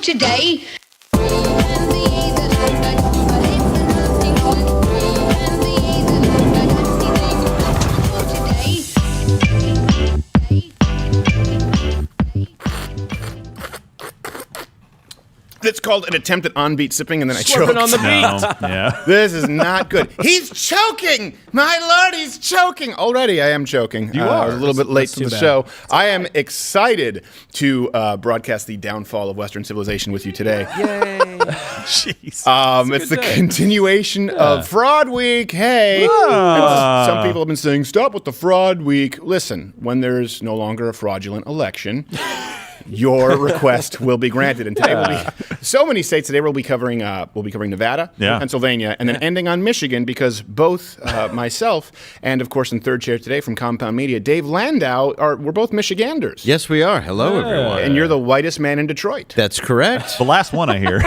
today. It's called an attempt at on-beat sipping, and then I Slurping choked. on the beat. No. Yeah. This is not good. He's choking! My lord, he's choking! Already, I am choking. You are. I was a little bit late That's to too the bad. show. I am excited to broadcast the downfall of Western civilization with you today. Yay. Jeez. It's the continuation of Fraud Week. Hey! Ah. And some people have been saying, stop with the Fraud Week. Listen, when there's no longer a fraudulent election, your request will be granted. And today will be so many states. Today we'll be covering Nevada, Yeah. Pennsylvania, and then ending on Michigan because both myself and, of course, in third chair today from Compound Media, Dave Landau, we're both Michiganders. Yes, we are. Hello, everyone. And you're the whitest man in Detroit. That's correct. The last one I hear.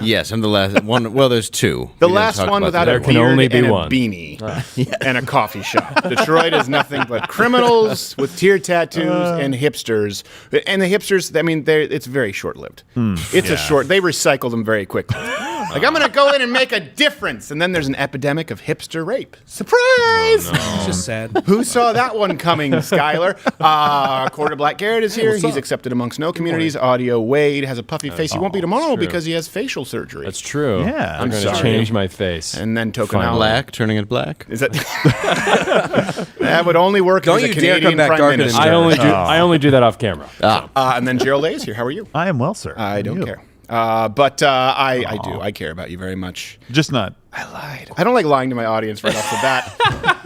Yes, I'm the last one. Well, there's two. The We didn't last talk one about without the a other can beard only be and one. a beanie and a coffee shop. Detroit is nothing but criminals with tear tattoos and hipsters. And the hipsters, I mean, it's very short-lived. It's a short. They recycle them very quickly. Like, I'm going to go in and make a difference. And then there's an epidemic of hipster rape. Surprise! It's just sad. Who saw that one coming, Skylar? Quarter Black Garrett is here. He's accepted amongst no communities. Audio Wade has a puffy face. He won't be tomorrow because he has facial surgery. That's true. Yeah. I'm going to sorry. change my face. And then Token Finally. Black, turning it black. Is that that would only work Don't as a you dare Canadian come back Prime darker than Minister. I only do that off camera. And then Gerald A is here. How are you? I am well, sir. I don't You? care. But I do. I care about you very much. Just not. I lied. I don't like lying to my audience right off the bat.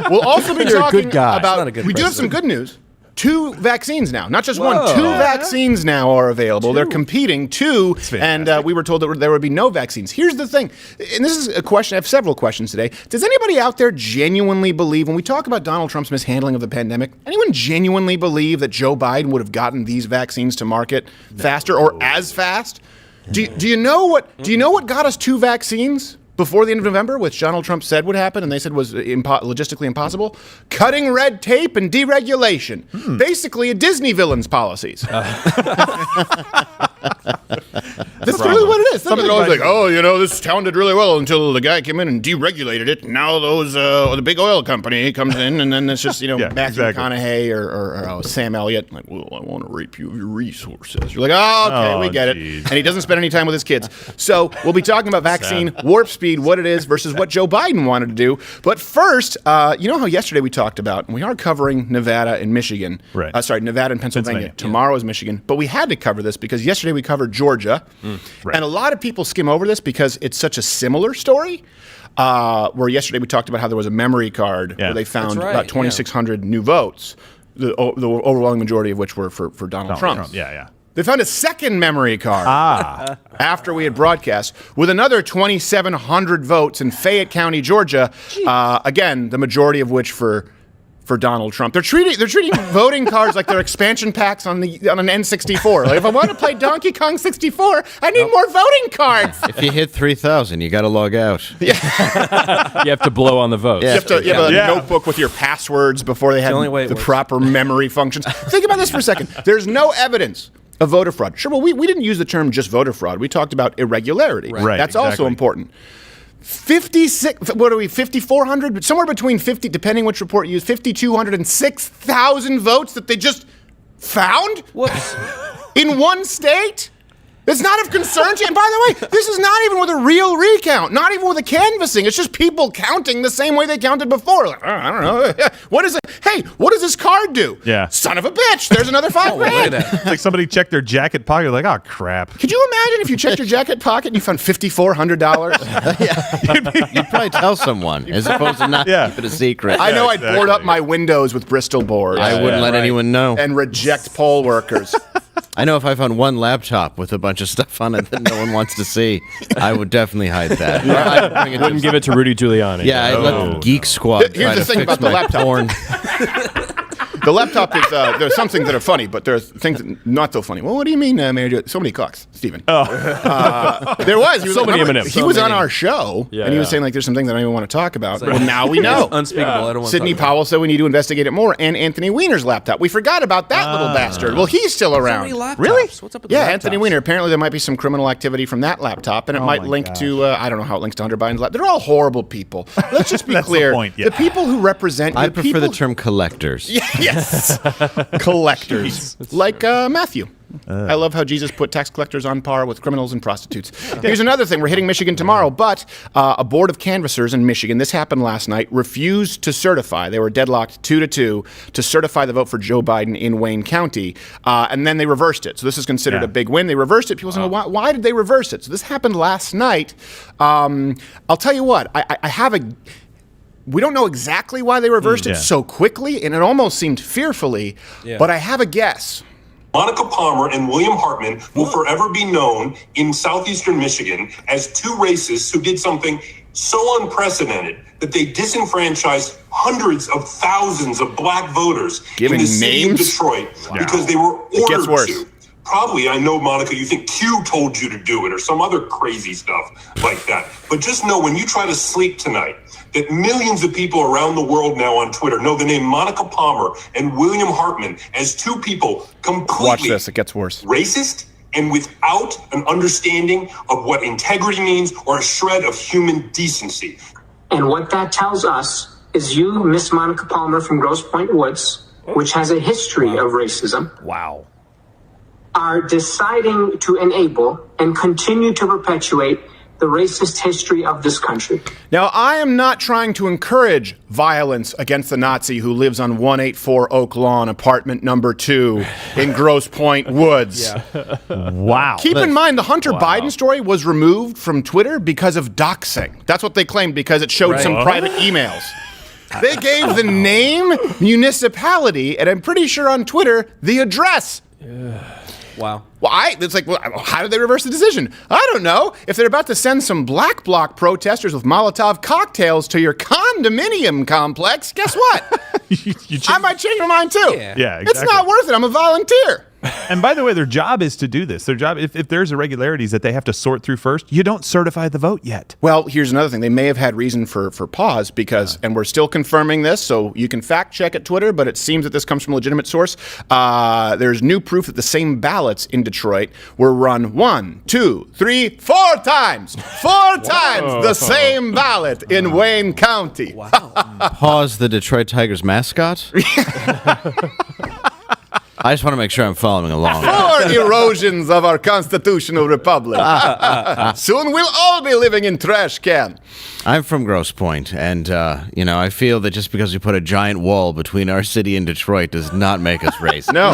We'll also be You're a talking good guy. about. Not a good We do have some person. good news. 2 vaccines now, not just one. Whoa. 2 vaccines now are available. They're competing. 2, and we were told that there would be no vaccines. Here's the thing, and this is a question. I have several questions today. Does anybody out there genuinely believe, when we talk about Donald Trump's mishandling of the pandemic, anyone genuinely believe that Joe Biden would have gotten these vaccines to market faster or as fast? Do you know what got us 2 vaccines before the end of November, which Donald Trump said would happen, and they said was logistically impossible? Cutting red tape and deregulation. Basically, a Disney villain's policies. That's really what it is. Some people are always like, oh, this sounded really well until the guy came in and deregulated it. Now the big oil company comes in, and then it's just, Matthew McConaughey or Sam Elliott. Like, well, I want to rape you of your resources. You're like, oh, okay, we get it. And he doesn't spend any time with his kids. So we'll be talking about vaccine, warp speed, what it is versus what Joe Biden wanted to do. But first, you know how yesterday we talked about, and we are covering Nevada and Michigan. Right. Nevada and Pennsylvania. Tomorrow is Michigan. But we had to cover this because yesterday we covered Georgia. Right. And a lot of people skim over this because it's such a similar story. Where yesterday we talked about how there was a memory card where they found about 2,600 new votes, the overwhelming majority of which were for Donald Trump. Yeah. They found a second memory card after we had broadcast with another 2,700 votes in Fayette County, Georgia. Again, the majority of which for Donald Trump. They're treating voting cards like they're expansion packs on an N64. Like, if I want to play Donkey Kong 64, I need more voting cards. If you hit 3,000, you got to log out. You have to blow on the votes. Yeah. You have a notebook with your passwords before they had the only way it the works. proper memory functions. Think about this for a second. There's no evidence of voter fraud. Sure, well, we didn't use the term just voter fraud. We talked about irregularity. Right, That's also exactly. important. 5,400, somewhere between 50, depending which report you use, 5,200 and 6,000 votes that they just found? Whoops. In one state? That's not of concern to you. And by the way, this is not even with a real recount, not even with a canvassing. It's just people counting the same way they counted before. Like, I don't know. What is it? Hey, what does this card do? Yeah. Son of a bitch. There's another $5,000. Look at that. It's like somebody checked their jacket pocket. Like, oh, crap. Could you imagine if you checked your jacket pocket and you found $5,400? You'd probably tell someone as opposed to not keep it a secret. I know I'd exactly. board up my windows with Bristol boards. I wouldn't let anyone know. And reject poll workers. I know if I found one laptop with a bunch of stuff on it that no one wants to see, I would definitely hide that. Or I'd bring it to- Wouldn't give it to Rudy Giuliani. Yeah, I'd let the Geek Squad Here's try the to thing fix about the my laptop. porn. The laptop is, there's some things that are funny, but there's things that not so funny. Well, what do you mean, Manager? So many cocks, Stephen. Oh. There was. He was So many remember, M&Ms. He So was on many. our show, Yeah, and he was yeah. saying, like, there's some things I don't even want to talk about. Well, now we know. Unspeakable. I don't want Sidney to talk Powell said we need to investigate it more, and Anthony Weiner's laptop. We forgot about that little bastard. Well, he's still around. Really? What's up with Yeah, the Anthony laptops? Weiner. Apparently, there might be some criminal activity from that laptop, and it might my link gosh. to, I don't know how it links to Hunter Biden's laptop. They're all horrible people. Let's just be That's the clear. point, yeah. The people who represent I the prefer the people- term collectors. Yes. Collectors. Like Matthew. I love how Jesus put tax collectors on par with criminals and prostitutes. Here's another thing. We're hitting Michigan tomorrow, but a board of canvassers in Michigan, this happened last night, refused to certify. They were deadlocked 2-2 to certify the vote for Joe Biden in Wayne County, and then they reversed it. So this is considered a big win. They reversed it. People say, well, why did they reverse it? So this happened last night. I'll tell you what. I have a... We don't know exactly why they reversed it so quickly, and it almost seemed fearfully, but I have a guess. Monica Palmer and William Hartman will forever be known in southeastern Michigan as two racists who did something so unprecedented that they disenfranchised hundreds of thousands of black voters Giving in the city names? of Detroit because they were It gets ordered worse. to. Probably, I know, Monica, you think Q told you to do it or some other crazy stuff like that. But just know when you try to sleep tonight, that millions of people around the world now on Twitter know the name Monica Palmer and William Hartman as two people completely Watch this. It gets worse. racist and without an understanding of what integrity means or a shred of human decency. And what that tells us is you, Miss Monica Palmer from Grosse Pointe Woods, which has a history of racism, Wow. are deciding to enable and continue to perpetuate the racist history of this country. Now, I am not trying to encourage violence against the Nazi who lives on 184 Oak Lawn, apartment number 2 in Grosse Pointe Woods. Wow. Keep in mind, the Hunter Biden story was removed from Twitter because of doxing. That's what they claimed, because it showed some private emails. They gave the name, municipality, and I'm pretty sure on Twitter, the address. Wow. Well, how did they reverse the decision? I don't know. If they're about to send some black bloc protesters with Molotov cocktails to your condominium complex, guess what? I might change my mind too. Yeah, It's exactly. not worth it. I'm a volunteer. And by the way, their job is to do this. Their job, if there's irregularities that they have to sort through first, you don't certify the vote yet. Well, here's another thing. They may have had reason for pause because, and we're still confirming this, so you can fact check at Twitter, but it seems that this comes from a legitimate source. There's new proof that the same ballots in Detroit were run 1, 2, 3, 4 times. 4 times the same ballot in Wayne County. Pause the Detroit Tigers mascot. I just want to make sure I'm following along. 4 erosions of our constitutional republic. Soon we'll all be living in trash can. I'm from Grosse Pointe, and I feel that just because you put a giant wall between our city and Detroit does not make us racist. No.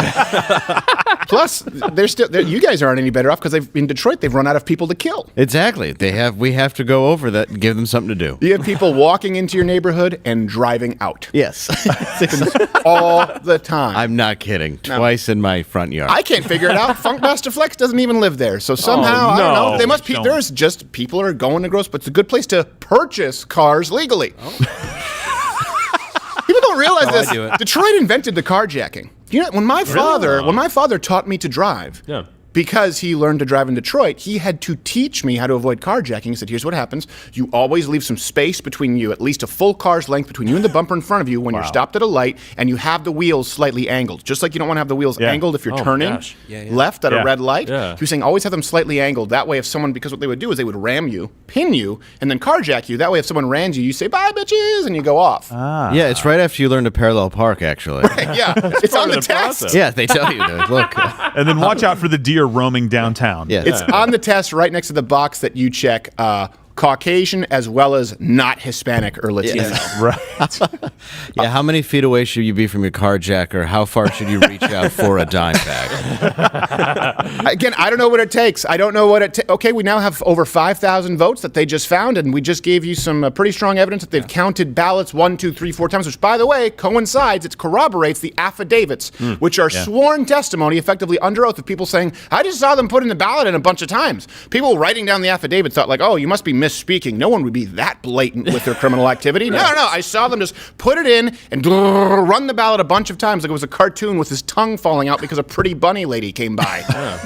Plus, you guys aren't any better off because in Detroit they've run out of people to kill. Exactly. We have to go over that and give them something to do. You have people walking into your neighborhood and driving out. Yes. All the time. I'm not kidding. Twice in my front yard. I can't figure it out. Funkmaster Flex doesn't even live there. So somehow, I don't know. They must be, don't. there's just people are going to Grosse, but it's a good place to purchase cars legally. People don't realize I this. do it. Detroit invented the carjacking. You know, when my father taught me to drive, Yeah. because he learned to drive in Detroit, he had to teach me how to avoid carjacking. He said, here's what happens. You always leave some space between you, at least a full car's length between you and the bumper in front of you when you're stopped at a light, and you have the wheels slightly angled. Just like you don't want to have the wheels angled if you're turning gosh. left at a Yeah. red light. Yeah. He was saying always have them slightly angled. That way if someone, because what they would do is they would ram you, pin you, and then carjack you. That way if someone rams you, you say, bye, bitches, and you go off. Yeah, it's right after you learn to parallel park, actually. Yeah, it's on the the test. process. Yeah, they tell you to. Look. And then watch out for the deer roaming downtown. Yeah. It's on the test right next to the box that you check Caucasian as well as not Hispanic or Latino. Right. Yeah, how many feet away should you be from your carjacker? How far should you reach out for a dime bag? Again, I don't know what it takes. I don't know what it takes. Okay, we now have over 5,000 votes that they just found, and we just gave you some pretty strong evidence that they've counted ballots 1, 2, 3, 4 times, which, by the way, coincides. It corroborates the affidavits, which are sworn testimony, effectively under oath, of people saying, I just saw them put in the ballot in a bunch of times. People writing down the affidavits thought, like, oh, you must be speaking, no one would be that blatant with their criminal activity. No. I saw them just put it in and run the ballot a bunch of times like it was a cartoon with his tongue falling out because a pretty bunny lady came by.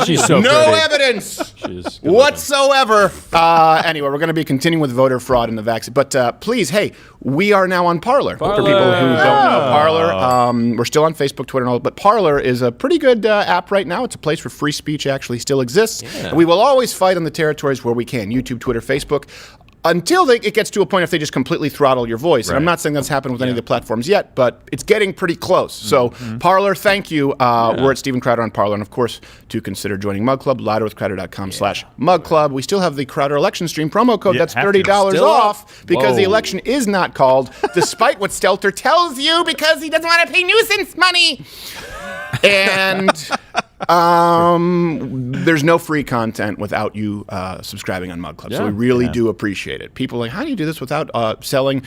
She's so No pretty. evidence She's whatsoever. Anyway, we're going to be continuing with voter fraud in the vaccine. But please, hey, we are now on Parler. For people who don't know Parler, we're still on Facebook, Twitter, and all. But Parler is a pretty good app right now. It's a place where free speech actually still exists. Yeah. We will always fight on the territories where we can: YouTube, Twitter, Facebook. Until it gets to a point if they just completely throttle your voice. Right. And I'm not saying that's happened with any of the platforms yet, but it's getting pretty close. So Parler, thank you. We're at Steven Crowder on Parler. And, of course, to consider joining Mug Club, louderwithcrowder.com/Mug Club. We still have the Crowder election stream promo code. That's $30 off because the election is not called, despite what Stelter tells you, because he doesn't want to pay nuisance money. And there's no free content without you subscribing on Mug Club. So we really do appreciate it. People are like, how do you do this without selling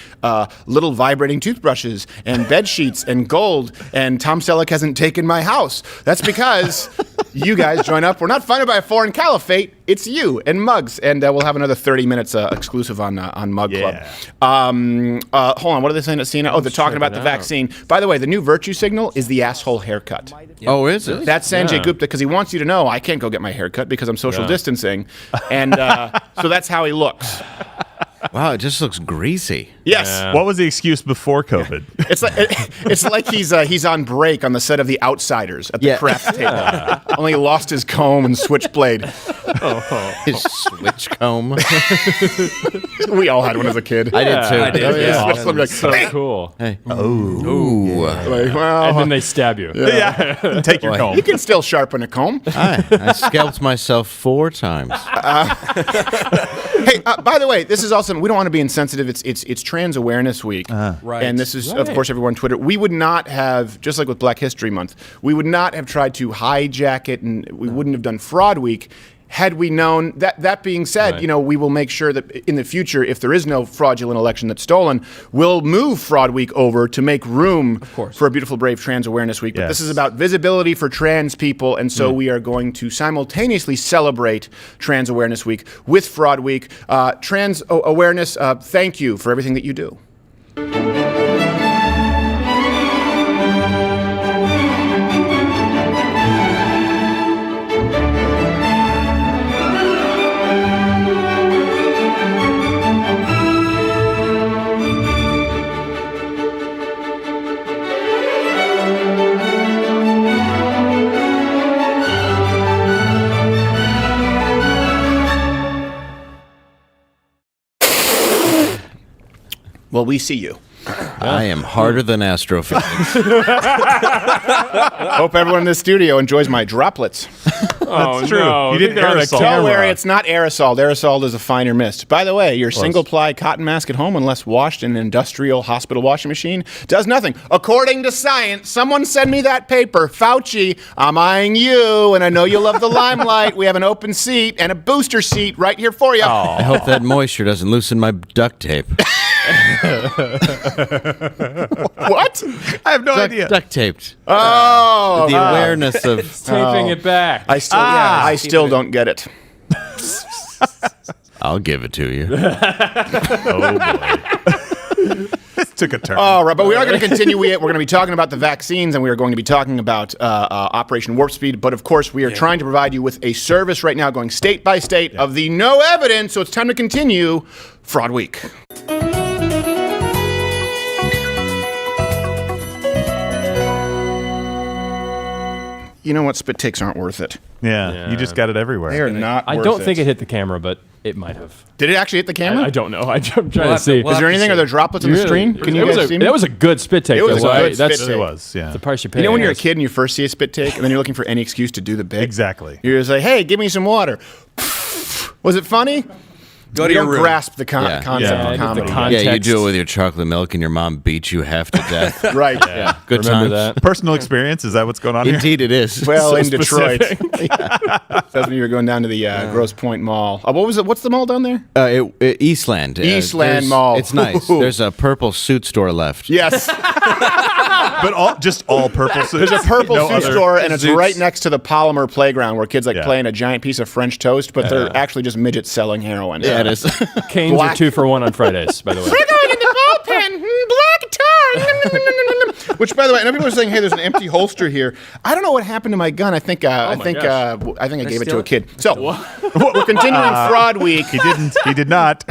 little vibrating toothbrushes and bed sheets and gold? And Tom Selleck hasn't taken my house. That's because you guys join up. We're not funded by a foreign caliphate. It's you and Mugs. And we'll have another 30 minutes exclusive on Mug Club. Hold on. What are they saying at Cena? Oh, they're talking about the vaccine. By the way, the new virtue signal is the asshole haircut. Oh, is it? That's Sanjay Gupta, because he wants you to know I can't go get my hair cut because I'm social distancing. And so that's how he looks. Wow, it just looks greasy. Yes. Yeah. What was the excuse before COVID? It's like he's on break on the set of The Outsiders at the craft table. Only he lost his comb and switchblade. His switch comb. We all had one as a kid. I did too. I did. Yeah. Awesome. Like, So hey. cool. Hey. Like, well, And then they stab you. Yeah. Take your comb. you can still sharpen a comb. I scalped myself 4 times. Hey, by the way, this is also, we don't want to be insensitive. It's Trans Awareness Week. Right. And this is, of course, everyone on Twitter. We would not have, just like with Black History Month, we would not have tried to hijack it, and we wouldn't have done Fraud Week had we known. That being said, we will make sure that in the future, if there is no fraudulent election that's stolen, we'll move Fraud Week over to make room for a beautiful, brave Trans Awareness Week. But this is about visibility for trans people, and so we are going to simultaneously celebrate Trans Awareness Week with Fraud Week. Trans Awareness, thank you for everything that you do. Well, we see you. I am harder than astrophysics. Hope everyone in this studio enjoys my droplets. Oh, true. no. You didn't They're on the aerosol. camera. Don't worry, it's not aerosol. Aerosol is a finer mist. By the way, your single-ply cotton mask at home, unless washed in an industrial hospital washing machine, does nothing. According to science, someone send me that paper. Fauci, I'm eyeing you, and I know you love the limelight. We have an open seat and a booster seat right here for you. I hope that moisture doesn't loosen my duct tape. What? I have no idea. Duct taped. Oh, The awareness of... Taping it back. I still don't get it. I'll give it to you. Oh, boy. Took a turn. All right, but we are going to continue. We're going to be talking about the vaccines, and we are going to be talking about Operation Warp Speed. But, of course, we are trying to provide you with a service right now going state by state of the no evidence. So it's time to continue Fraud Week. You know what? Spit takes aren't worth it. Yeah, you just got it everywhere. They are not I worth don't it. think it hit the camera, but it might have. Did it actually hit the camera? I don't know. I'm trying to have see. to- Is there anything? Are there droplets on the screen? Can you guys see me? That was a good spit take. It was though. a good That's spit It take. was, yeah. the price you pay. You know when you're a I guess. kid and you first see a spit take, and then you're looking for any excuse to do the big? Exactly. You're just like, hey, give me some water. Was it funny? Go to We your don't room. grasp the concept Yeah, of the comedy. context. Yeah, you do it with your chocolate milk and your mom beats you half to death. Right. Yeah, good Remember times. that? Personal experience, is that what's going on here? Indeed, it is. Well, So in Detroit. specific. That's when you were going down to the Grosse Pointe Mall. What was it? What's the mall down there? Eastland. Eastland there's- Mall. It's nice. Ooh. There's a purple suit store left. Yes. But all purple suits. There's a purple No suit other- store, and it's Zoots. right next to the Polymer Playground where kids Yeah. playing a giant piece of French toast, but they're actually just midgets selling heroin. Yeah, it is. Canes Black. are 2 for 1 on Fridays, by the way. We're going in the bullpen. Black guitar. Which, by the way, I know people are saying, "Hey, there's an empty holster here." I don't know what happened to my gun. I think I gave it to a kid. So we're continuing Fraud Week. He didn't. He did not.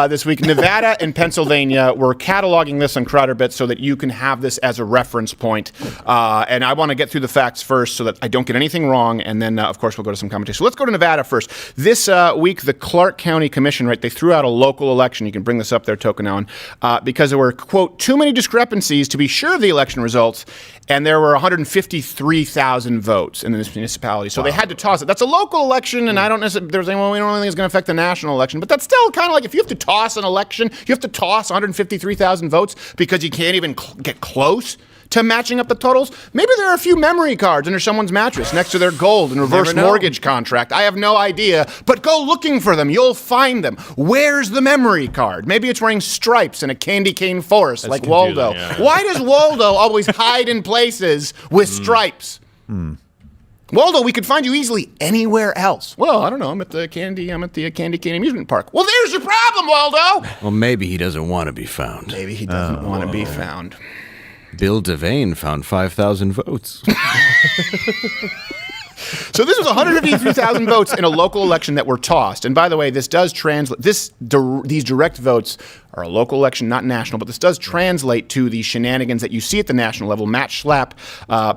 This week. Nevada and Pennsylvania, we're cataloging this on CrowderBit so that you can have this as a reference point. And I want to get through the facts first so that I don't get anything wrong, and then, of course, we'll go to some commentary. So let's go to Nevada first. This week, the Clark County Commission, they threw out a local election. You can bring this up there, Tokonawan, because there were, quote, too many discrepancies to be sure of the election results, and there were 153,000 votes in this municipality. So they had to toss it. That's a local election, and I don't necessarily, there's anyone, we don't really think it's going to affect the national election, but that's still kind of like if you have to toss an election, you have to toss 153,000 votes because you can't even get close to matching up the totals. Maybe there are a few memory cards under someone's mattress next to their gold and reverse Never know. mortgage contract. I have no idea, but go looking for them. You'll find them. Where's the memory card? Maybe it's wearing stripes in a candy cane forest like confusing, Waldo. yeah. Why does Waldo always hide in places with stripes? Waldo, we could find you easily anywhere else. Well, I don't know. I'm at the Candy Cane Amusement Park. Well, there's your problem, Waldo. Well, maybe he doesn't want to be found. Maybe he doesn't want to be found. Bill Devane found 5,000 votes. So this was 153,000 votes in a local election that were tossed. And by the way, this does translate. These direct votes are a local election, not national, but this does translate to the shenanigans that you see at the national level. Matt Schlapp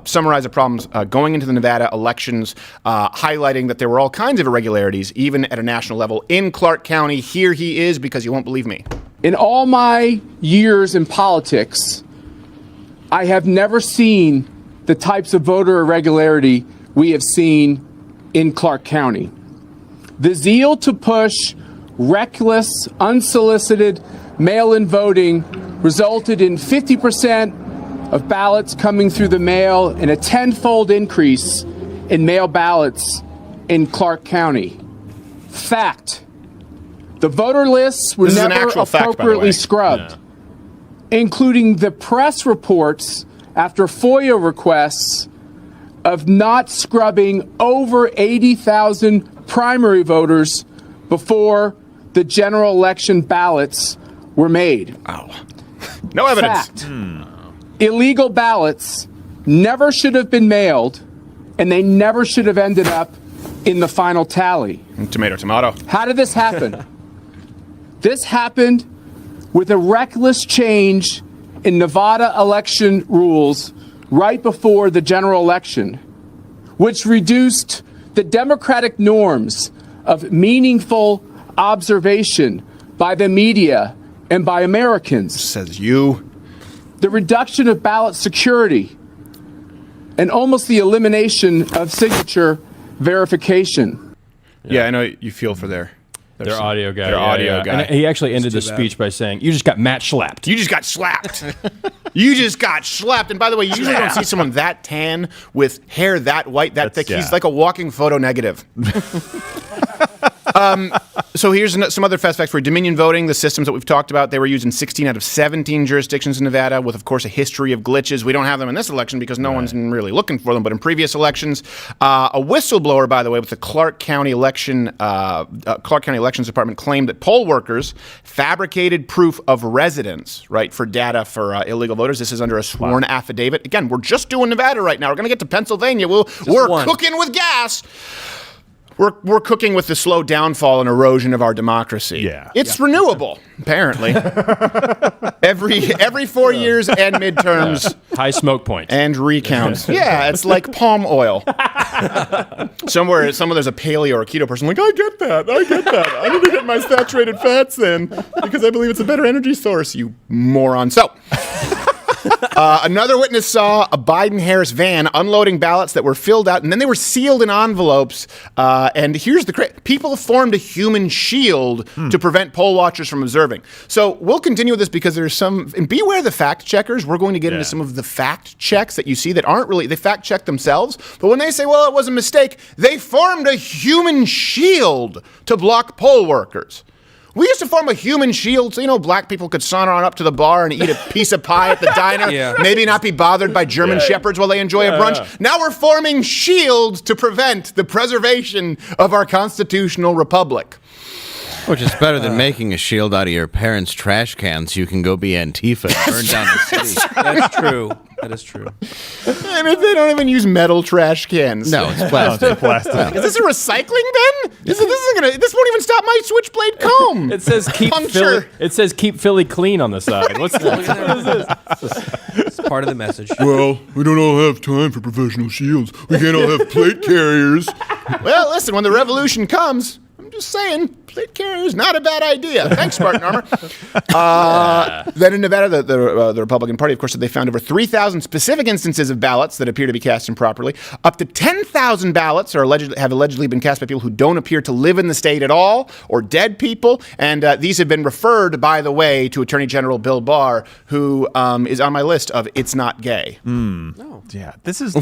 summarized the problems going into the Nevada elections, highlighting that there were all kinds of irregularities, even at a national level in Clark County. Here he is, because you won't believe me. In all my years in politics, I have never seen the types of voter irregularity we have seen in Clark County. The zeal to push reckless, unsolicited mail-in voting resulted in 50% of ballots coming through the mail and a tenfold increase in mail ballots in Clark County. Fact. The voter lists were This is an never actual fact, by the way. appropriately scrubbed, including the press reports after FOIA requests of not scrubbing over 80,000 primary voters before the general election ballots were made. No evidence. Fact. Illegal ballots never should have been mailed, and they never should have ended up in the final tally. Tomato, tomato. How did this happen? This happened with a reckless change in Nevada election rules right before the general election, which reduced the democratic norms of meaningful observation by the media and by Americans. Says you. The reduction of ballot security and almost the elimination of signature verification. Yeah, I know you feel for Their audio guy. Their audio guy. And he actually ended the speech by saying, "You just got Matt slapped." You just got slapped. You just got slapped. And by the way, you usually don't see someone that tan with hair that white, that thick. yeah. He's like a walking photo negative. So here's some other fast facts for you. Dominion voting, the systems that we've talked about, they were used in 16 out of 17 jurisdictions in Nevada with, of course, a history of glitches. We don't have them in this election because no one's really looking for them, but in previous elections, a whistleblower, by the way, with the Clark County Elections Department claimed that poll workers fabricated proof of residence, for data for illegal voters. This is under a sworn affidavit. Again, we're just doing Nevada right now. We're going to get to Pennsylvania. We're cooking with gas. We're cooking with the slow downfall and erosion of our democracy. Yeah. It's renewable, apparently. every 4 years and midterms High smoke point. and recounts. Yeah, it's like palm oil. Somewhere there's a paleo or a keto person like, I get that. I need to get my saturated fats in because I believe it's a better energy source, you moron. So Another witness saw a Biden-Harris van unloading ballots that were filled out, and then they were sealed in envelopes. And here's the people formed a human shield to prevent poll watchers from observing. So we'll continue with this because there's some, and beware the fact checkers. We're going to get into some of the fact checks that you see that aren't really, they fact check themselves. But when they say, well, it was a mistake, they formed a human shield to block poll workers. We used to form a human shield so, black people could saunter on up to the bar and eat a piece of pie at the diner, maybe not be bothered by German shepherds while they enjoy a brunch. Now we're forming shields to prevent the preservation of our constitutional republic. Which is better than making a shield out of your parents' trash cans so you can go be Antifa and burn down the city. That's true. That is true. And if they don't even use metal trash cans. No, it's plastic. Is this a recycling bin? This won't even stop my switchblade comb. It says keep Philly. It says keep Philly clein on the side. What is this? It's part of the message. Well, we don't all have time for professional shields. We can't all have plate carriers. Well, listen, when the revolution comes, I'm just saying, plate carrier is not a bad idea. Thanks, Spartan Armor. Then in Nevada, the Republican Party, of course, said they found over 3,000 specific instances of ballots that appear to be cast improperly. Up to 10,000 ballots have allegedly been cast by people who don't appear to live in the state at all, or dead people. And these have been referred, by the way, to Attorney General Bill Barr, who is on my list of "It's not gay." No. Yeah, this is.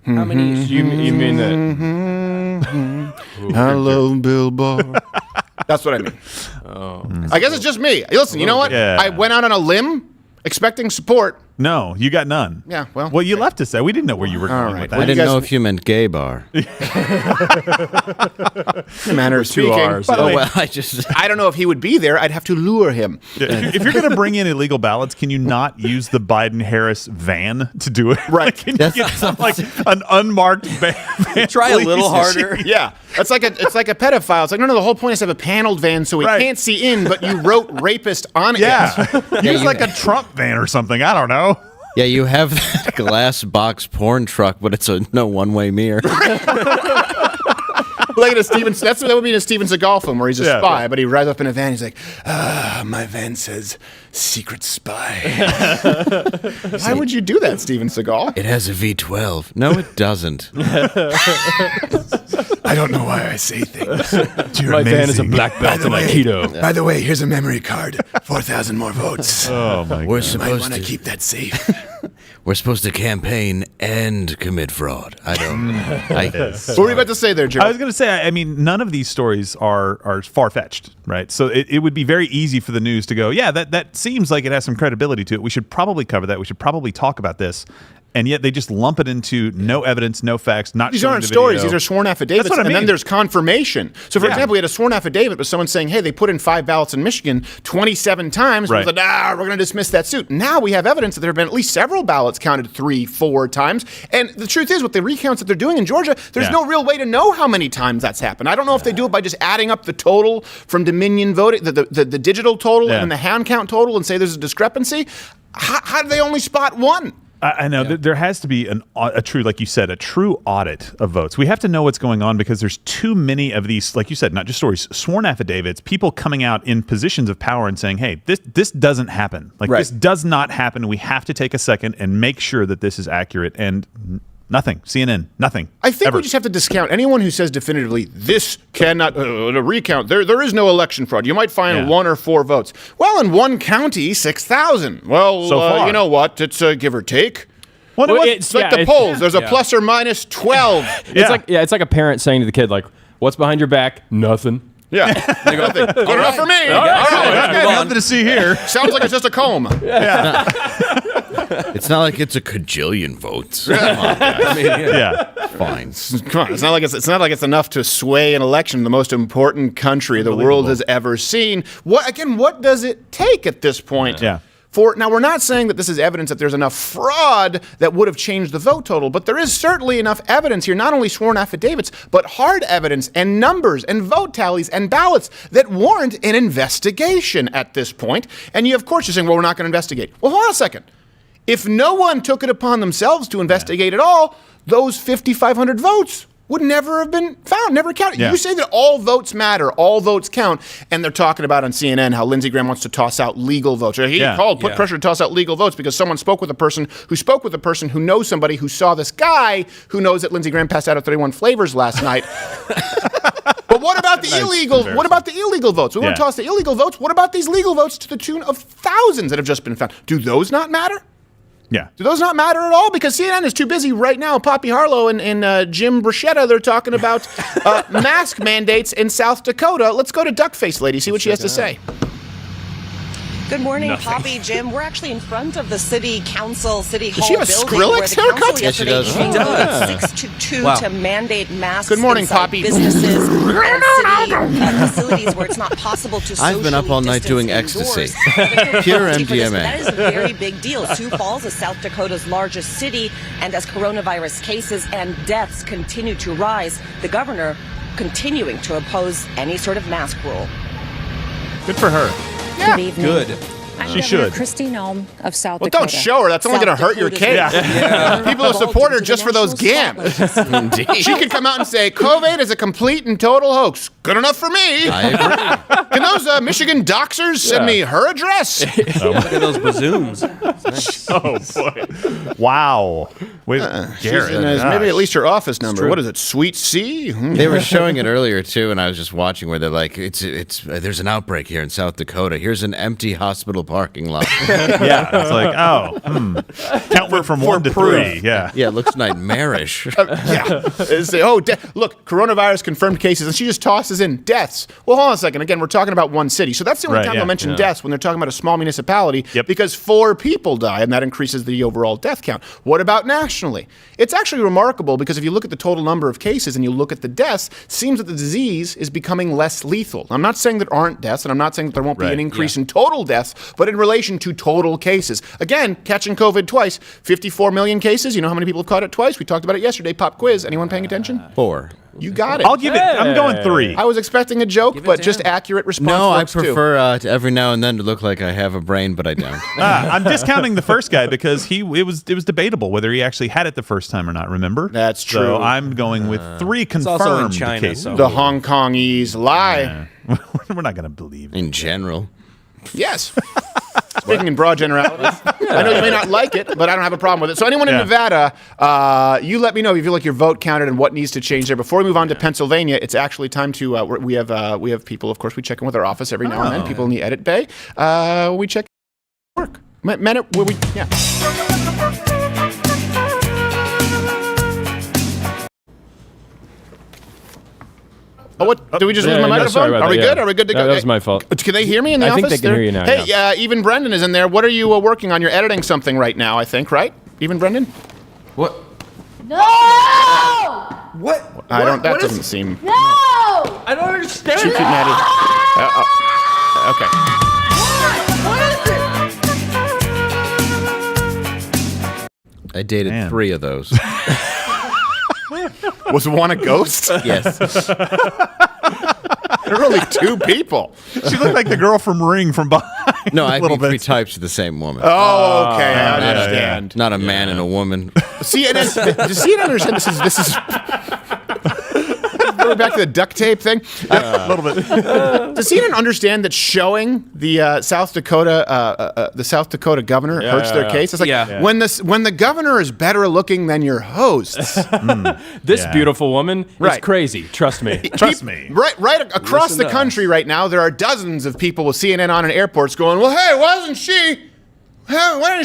How many? You mean that? I love Bill Barr. That's what I mean. I guess it's just me. Listen, you know what? Yeah. I went out on a limb expecting support. No, you got none. Yeah, well. Well, you left us there. We didn't know where you were going with that. I didn't know if you meant gay bar. Manner of speaking. By the way, I don't know if he would be there. I'd have to lure him. if you're going to bring in illegal ballots, can you not use the Biden-Harris van to do it? Right. Can you get an unmarked van? Try a little harder. Yeah. It's like a pedophile. It's like, no, the whole point is to have a paneled van so we can't see in, but you wrote rapist on it. Yeah. Use like a Trump van or something. I don't know. Yeah, you have that glass box porn truck, but it's a no one-way mirror. Like a Steven, that would be in a Steven Seagal film where he's a spy, but he rides up in a van. He's like, my van says secret spy. Why would you do that, Steven Seagal? It has a V12. No, it doesn't. I don't know why I say things. My van is a black belt in Aikido. By the way, here's a memory card. 4,000 more votes. Oh my God. You might want to keep that safe. We're supposed to campaign and commit fraud. I don't. What were you about to say there, Joe? I was going to say, I mean, none of these stories are far-fetched, right? So it would be very easy for the news to go, yeah, that seems like it has some credibility to it. We should probably cover that. We should probably talk about this. And yet they just lump it into no evidence, no facts, not These aren't stories. These are sworn affidavits. That's what I mean. And then there's confirmation. So, for example, we had a sworn affidavit with someone saying, hey, they put in 5 ballots in Michigan 27 times. Right. We said, we're going to dismiss that suit. Now we have evidence that there have been at least several ballots counted 3, 4 times. And the truth is, with the recounts that they're doing in Georgia, there's no real way to know how many times that's happened. I don't know if they do it by just adding up the total from Dominion voting, the digital total and the hand count total and say there's a discrepancy. How do they only spot one? I know there has to be a true, like you said, a true audit of votes. We have to know what's going on because there's too many of these, like you said, not just stories, sworn affidavits, people coming out in positions of power and saying, hey, this doesn't happen. Like this does not happen. We have to take a second and make sure that this is accurate. And nothing. CNN, nothing. I think ever. we just have to discount anyone who says definitively this cannot recount. There is no election fraud. You might find 1 or 4 votes. Well, in one county, 6,000. Well, so far. You know what? It's give or take. Well, it's like the polls. There's a plus or minus 12. It's like a parent saying to the kid, like, "What's behind your back? Nothing." Yeah. Nothing. Good enough for me. All right. Nothing to see here. Sounds like it's just a comb. Yeah. It's not like it's a cajillion votes. Come on, Yeah. fine. Come on, it's not like it's enough to sway an election in the most important country the world has ever seen. What does it take at this point? Yeah. Now, we're not saying that this is evidence that there's enough fraud that would have changed the vote total, but there is certainly enough evidence here, not only sworn affidavits, but hard evidence and numbers and vote tallies and ballots that warrant an investigation at this point. And you, of course, you're saying, well, we're not going to investigate. Well, hold on a second. If no one took it upon themselves to investigate at all, those 5,500 votes would never have been found, never counted. Yeah. You say that all votes matter, all votes count, and they're talking about on CNN how Lindsey Graham wants to toss out legal votes. He put pressure to toss out legal votes because someone spoke with a person who knows somebody who saw this guy who knows that Lindsey Graham passed out at 31 flavors last night. But what about the illegal? What about the illegal votes? We want to toss the illegal votes. What about these legal votes to the tune of thousands that have just been found? Do those not matter? Yeah. Do those not matter at all? Because CNN is too busy right now. Poppy Harlow and Jim Bruschetta, they're talking about mask mandates in South Dakota. Let's go to Duckface Lady, see what she has to say. Good morning, Poppy, Jim. We're actually in front of the City Council, City Hall Does she have a building, Skrillex where the haircut? council Yes, she yesterday does. changed 6 to 2 Wow. to mandate masks Good morning, inside Poppy. businesses and city facilities where it's not possible to socially I've been up all night distance doing indoors. ecstasy. Pure But MDMA. that is a very big deal. Sioux Falls is South Dakota's largest city, and as coronavirus cases and deaths continue to rise, the governor continuing to oppose any sort of mask rule. Good for her. Yeah. Good evening. Good. I'm She Governor should. Christy Nome of South Well, Dakota. don't show her. That's only going to hurt your case. People will support her just for those gams. Indeed. She could come out and say, COVID is a complete and total hoax. Good enough for me. I agree. Can those Michigan doxers send me her address? Look at those bazooms. Oh boy! Wow. Wait, Garrett. Maybe at least her office number. true. What is it? Sweet C? They were showing it earlier too, and I was just watching where they're like, "It's there's an outbreak here in South Dakota. Here's an empty hospital parking lot." Yeah, it's like, count from 1 to 3. Yeah. Yeah, it looks nightmarish. Look, coronavirus confirmed cases, and she just tosses in deaths. Well, hold on a second. Again, we're talking about one city. So that's the only Right, time yeah, they'll mention deaths when they're talking about a small municipality Yep. because 4 people die, and that increases the overall death count. What about nationally? It's actually remarkable because if you look at the total number of cases and you look at the deaths, it seems that the disease is becoming less lethal. I'm not saying there aren't deaths, and I'm not saying that there won't be Right, an increase in total deaths, but in relation to total cases. Again, catching COVID twice, 54 million cases. You know how many people have caught it twice? We talked about it yesterday. Pop quiz. Anyone paying attention? 4. You got it. I'll give it. I'm going 3. I was expecting a joke, but just accurate response. No, I works too. prefer to every now and then to look like I have a brain, but I don't. I'm discounting the first guy because it was debatable whether he actually had it the first time or not. Remember? That's true. So I'm going with 3 confirmed also in China, cases. so- The Hong Kongese lie. We're not going to believe it. In general. Yes. Speaking in broad generalities, I know you may not like it, but I don't have a problem with it. So anyone in Nevada, you let me know if you feel like your vote counted and what needs to change there. Before we move on to Pennsylvania, it's actually time to we have people. Of course, we check in with our office every now and then. People in the edit bay. We check work. Yeah. Oh, what? Did we just lose my microphone? Sorry about Are we that, good? yeah. Are we good to go? That was my fault. Can they hear me in the I office? think they can hear you now, Hey, even Brendan is in there. What are you working on? You're editing something right now, I think, right? Even Brendan? What? No! What? I don't. That doesn't seem. No! I don't understand. Shoot, Maddie. Okay. I dated Man. 3 of those. Was one a ghost? Yes. There were only 2 people. She looked like the girl from Ring from behind. No, I a little mean 3 bit. types of the same woman. Oh, okay. I Not a- understand. Not a man and a woman. CNN, does CNN understand this is going back to the duct tape thing? A little bit. Does CNN understand that showing the South Dakota governor hurts their case? It's like when the governor is better looking than your hosts. This beautiful woman is crazy. Trust me. Trust me. Right across Listen the to country right now, there are dozens of people with CNN on in airports going, well, hey, why didn't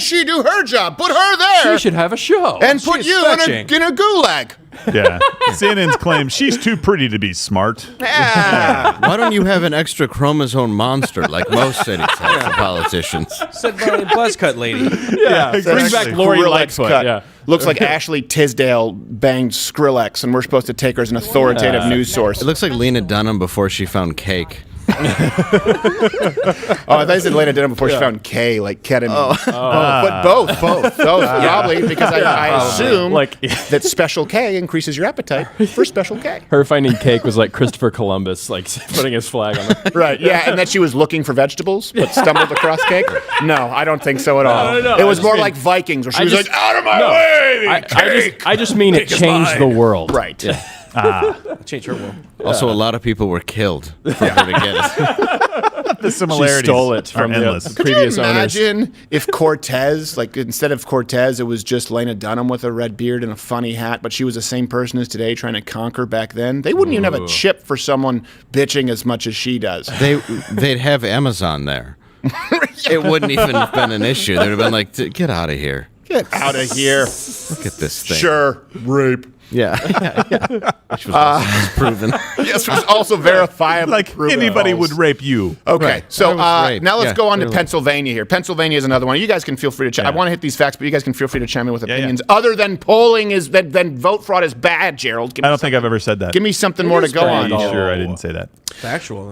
she do her job? Put her there. She should have a show. And put She's you fetching. in a gulag. Yeah. CNN's claim she's too pretty to be smart. Yeah. Why don't you have an extra chromosome monster like most cities have for politicians? Said by a buzzcut lady. Yeah, bring Actually, back Lori Skrillex Lightfoot. cut. Yeah. Looks like Ashley Tisdale banged Skrillex, and we're supposed to take her as an authoritative news source. It looks like Lena Dunham before she found cake. Oh, I thought you said Lena Dunham before she found K, like ketamine. But both. Probably, because I assume that Special K increases your appetite for Special K. Her finding cake was like Christopher Columbus, like putting his flag on the. Right, yeah, and that she was looking for vegetables, but stumbled across cake? No, I don't think so at all. No, it was I just more mean- like Vikings, where she I was just- like, out of my No, way! I just mean it changed the world. Right. Yeah. Change her will. Also, a lot of people were killed for her to get it. The She similarities stole it from are endless. the previous Could you owners. imagine if Cortez, like instead of Cortez, it was just Lena Dunham with a red beard and a funny hat, but she was the same person as today trying to conquer back then? They wouldn't even have a chip for someone bitching as much as she does. They'd have Amazon there. It wouldn't even have been an issue. They'd have been like, get out of here. Get out of here. Look at this thing. Sure, rape. Yeah. Which was also proven. Yes, it was also verifiable. Like anybody would rape you. Okay, Right. so That was rape. now let's Yeah, go on to clearly. Pennsylvania here. Pennsylvania is another one. You guys can feel free to chime. I Yeah. want to hit these facts, but you guys can feel free to chime in with yeah. opinions other than polling is then vote fraud is bad, Gerald. Give me I don't think I've ever said that. Give me something more to go on. Pretty sure I didn't say that. Factual.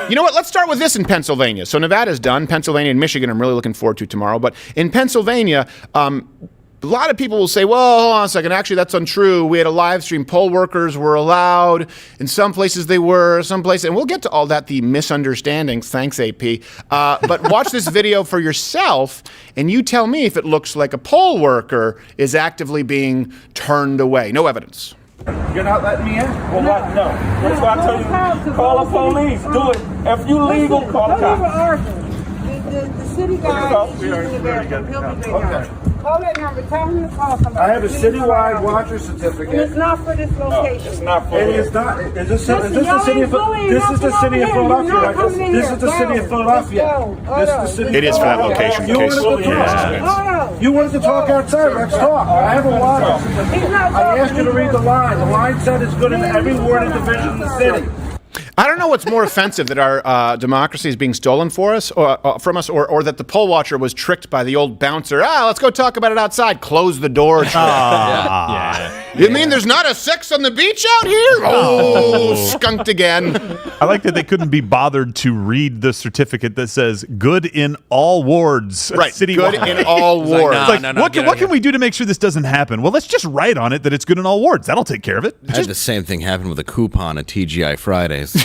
You know what? Let's start with this in Pennsylvania. So Nevada's done. Pennsylvania and Michigan I'm really looking forward to tomorrow. But in Pennsylvania, a lot of people will say, well, hold on a second. Actually, that's untrue. We had a live stream. Poll workers were allowed. In some places they were, some places. And we'll get to all that, the misunderstandings. Thanks, AP. But watch this video for yourself, and you tell me if it looks like a poll worker is actively being turned away. No evidence. You're not letting me in? Well, what? No. That's why I told you, call the police. Do it. If you legal, call the cops. The city guy is using the bathroom. He'll be there now. Call that number. Tell him to call somebody. I have a citywide watcher certificate. And it's not for this location. It's not for it. Is not. Is this Listen, the city of y'all ain't This is the city of bullying. Philadelphia, You're right? not coming in This here. is the city of Go. Philadelphia. Let's go. This is the city. It is for that location. You wanted to talk. You wanted to talk outside. Let's talk. I have a watcher certificate. I asked you to read the line. The line said it's good in every ward and division in the city. I don't know what's more offensive, that our democracy is being stolen for us, from us, or that the poll watcher was tricked by the old bouncer. Let's go talk about it outside. Close the door. You mean there's not a sex on the beach out here? Oh, skunked again. I like that they couldn't be bothered to read the certificate that says "good in all wards." Right, Citywide. good in all wards. It's like, what can we do to make sure this doesn't happen? Well, let's just write on it that it's good in all wards. That'll take care of it. I had the same thing happen with a coupon at TGI Fridays.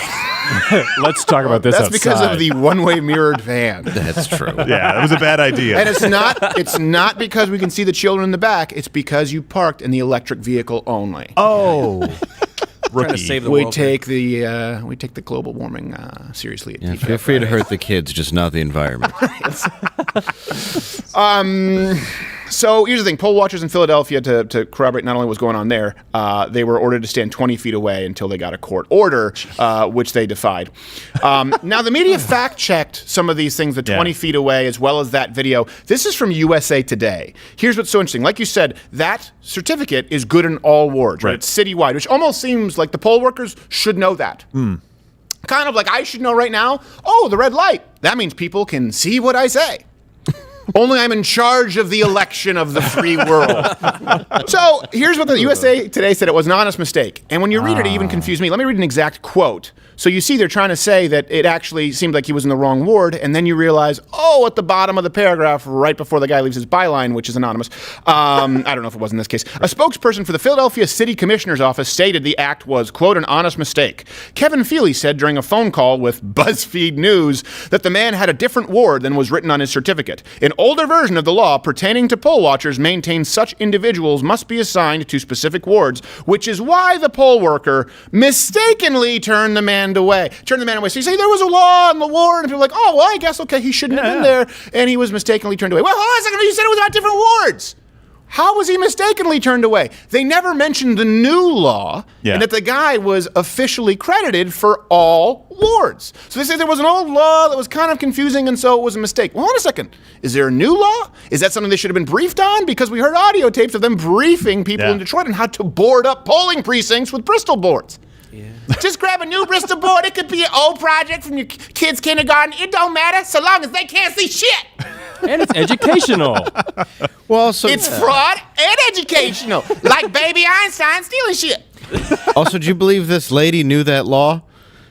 Let's talk about this That's outside. because of the one-way mirrored van. That's true. Yeah, that was a bad idea. And it's not because we can see the children in the back. It's because you parked in the electric vehicle only. Oh, Trying to rookie. save the We world. take the global warming seriously. At Yeah, TGI feel free to hurt the kids, just not the environment. So here's the thing. Poll watchers in Philadelphia, to corroborate not only what's going on there, they were ordered to stand 20 feet away until they got a court order, which they defied. Now, the media fact-checked some of these things, the 20 feet away, as well as that video. This is from USA Today. Here's what's so interesting. Like you said, that certificate is good in all wards. Right? It's citywide, which almost seems like the poll workers should know that. Kind of like I should know right now, the red light. That means people can see what I say. Only I'm in charge of the election of the free world. So here's what the USA Today said. It was an honest mistake. And when you read it even confused me. Let me read an exact quote. So you see they're trying to say that it actually seemed like he was in the wrong ward, and then you realize, at the bottom of the paragraph, right before the guy leaves his byline, which is anonymous, I don't know if it was in this case, a spokesperson for the Philadelphia City Commissioner's office stated the act was, quote, an honest mistake. Kevin Feely said during a phone call with BuzzFeed News that the man had a different ward than was written on his certificate. An older version of the law pertaining to poll watchers maintains such individuals must be assigned to specific wards, which is why the poll worker mistakenly turned the man away. So you say there was a law in the ward, and people are like, I guess, okay, he shouldn't have been there, and he was mistakenly turned away. Well, hold on a second, you said it was about different wards. How was he mistakenly turned away? They never mentioned the new law and that the guy was officially credited for all wards. So they say there was an old law that was kind of confusing, and so it was a mistake. Well, hold on a second. Is there a new law? Is that something they should have been briefed on? Because we heard audio tapes of them briefing people in Detroit on how to board up polling precincts with Bristol boards. Just grab a new Bristol board. It could be an old project from your kid's kindergarten. It don't matter so long as they can't see shit. And it's educational. It's fraud and educational. Like baby Einstein stealing shit. Also, do you believe this lady knew that law?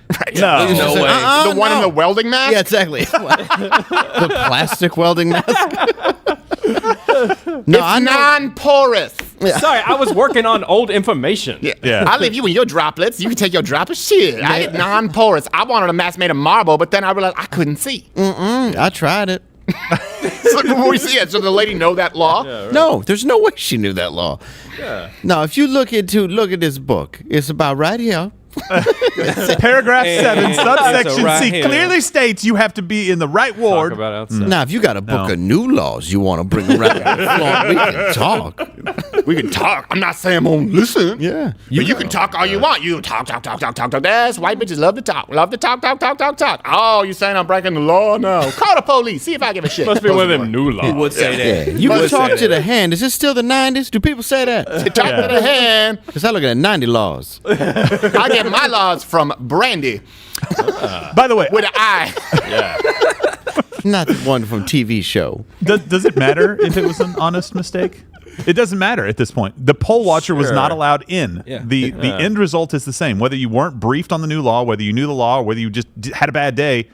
Right. No way. The one in the welding mask? Yeah, exactly. The plastic welding mask? It's non-porous. Sorry, I was working on old information. Yeah. I'll leave you in your droplets. You can take your droplets. Shit. I get non-porous. I wanted a mask made of marble, but then I realized I couldn't see. I tried it. So before we see it, so the lady know that law? Yeah, right. No, there's no way she knew that law. Yeah. Now, if you look at this book, it's about right here. Paragraph 7, subsection right C here. clearly states you have to be in the right ward. Now, if you got a book of new laws you want to bring around the floor, we can talk. We can talk. I'm not saying I'm gonna listen. Yeah. But you can talk all you want. You talk. That's white bitches love to talk. Love to talk. Oh, you saying I'm breaking the law? No. Call the police. See if I give a shit. Must be one of them new laws. He would say that. Yeah. You can talk to the hand. Is it still the 90s? Do people say that? Talk to the hand. Because I look at 90 laws. I get my laws from Brandy. By the way, with an I. Not the one from TV show. Does it matter if it was an honest mistake? It doesn't matter at this point. The poll watcher was not allowed in. Yeah. The end result is the same. Whether you weren't briefed on the new law, whether you knew the law, or whether you just had a bad day,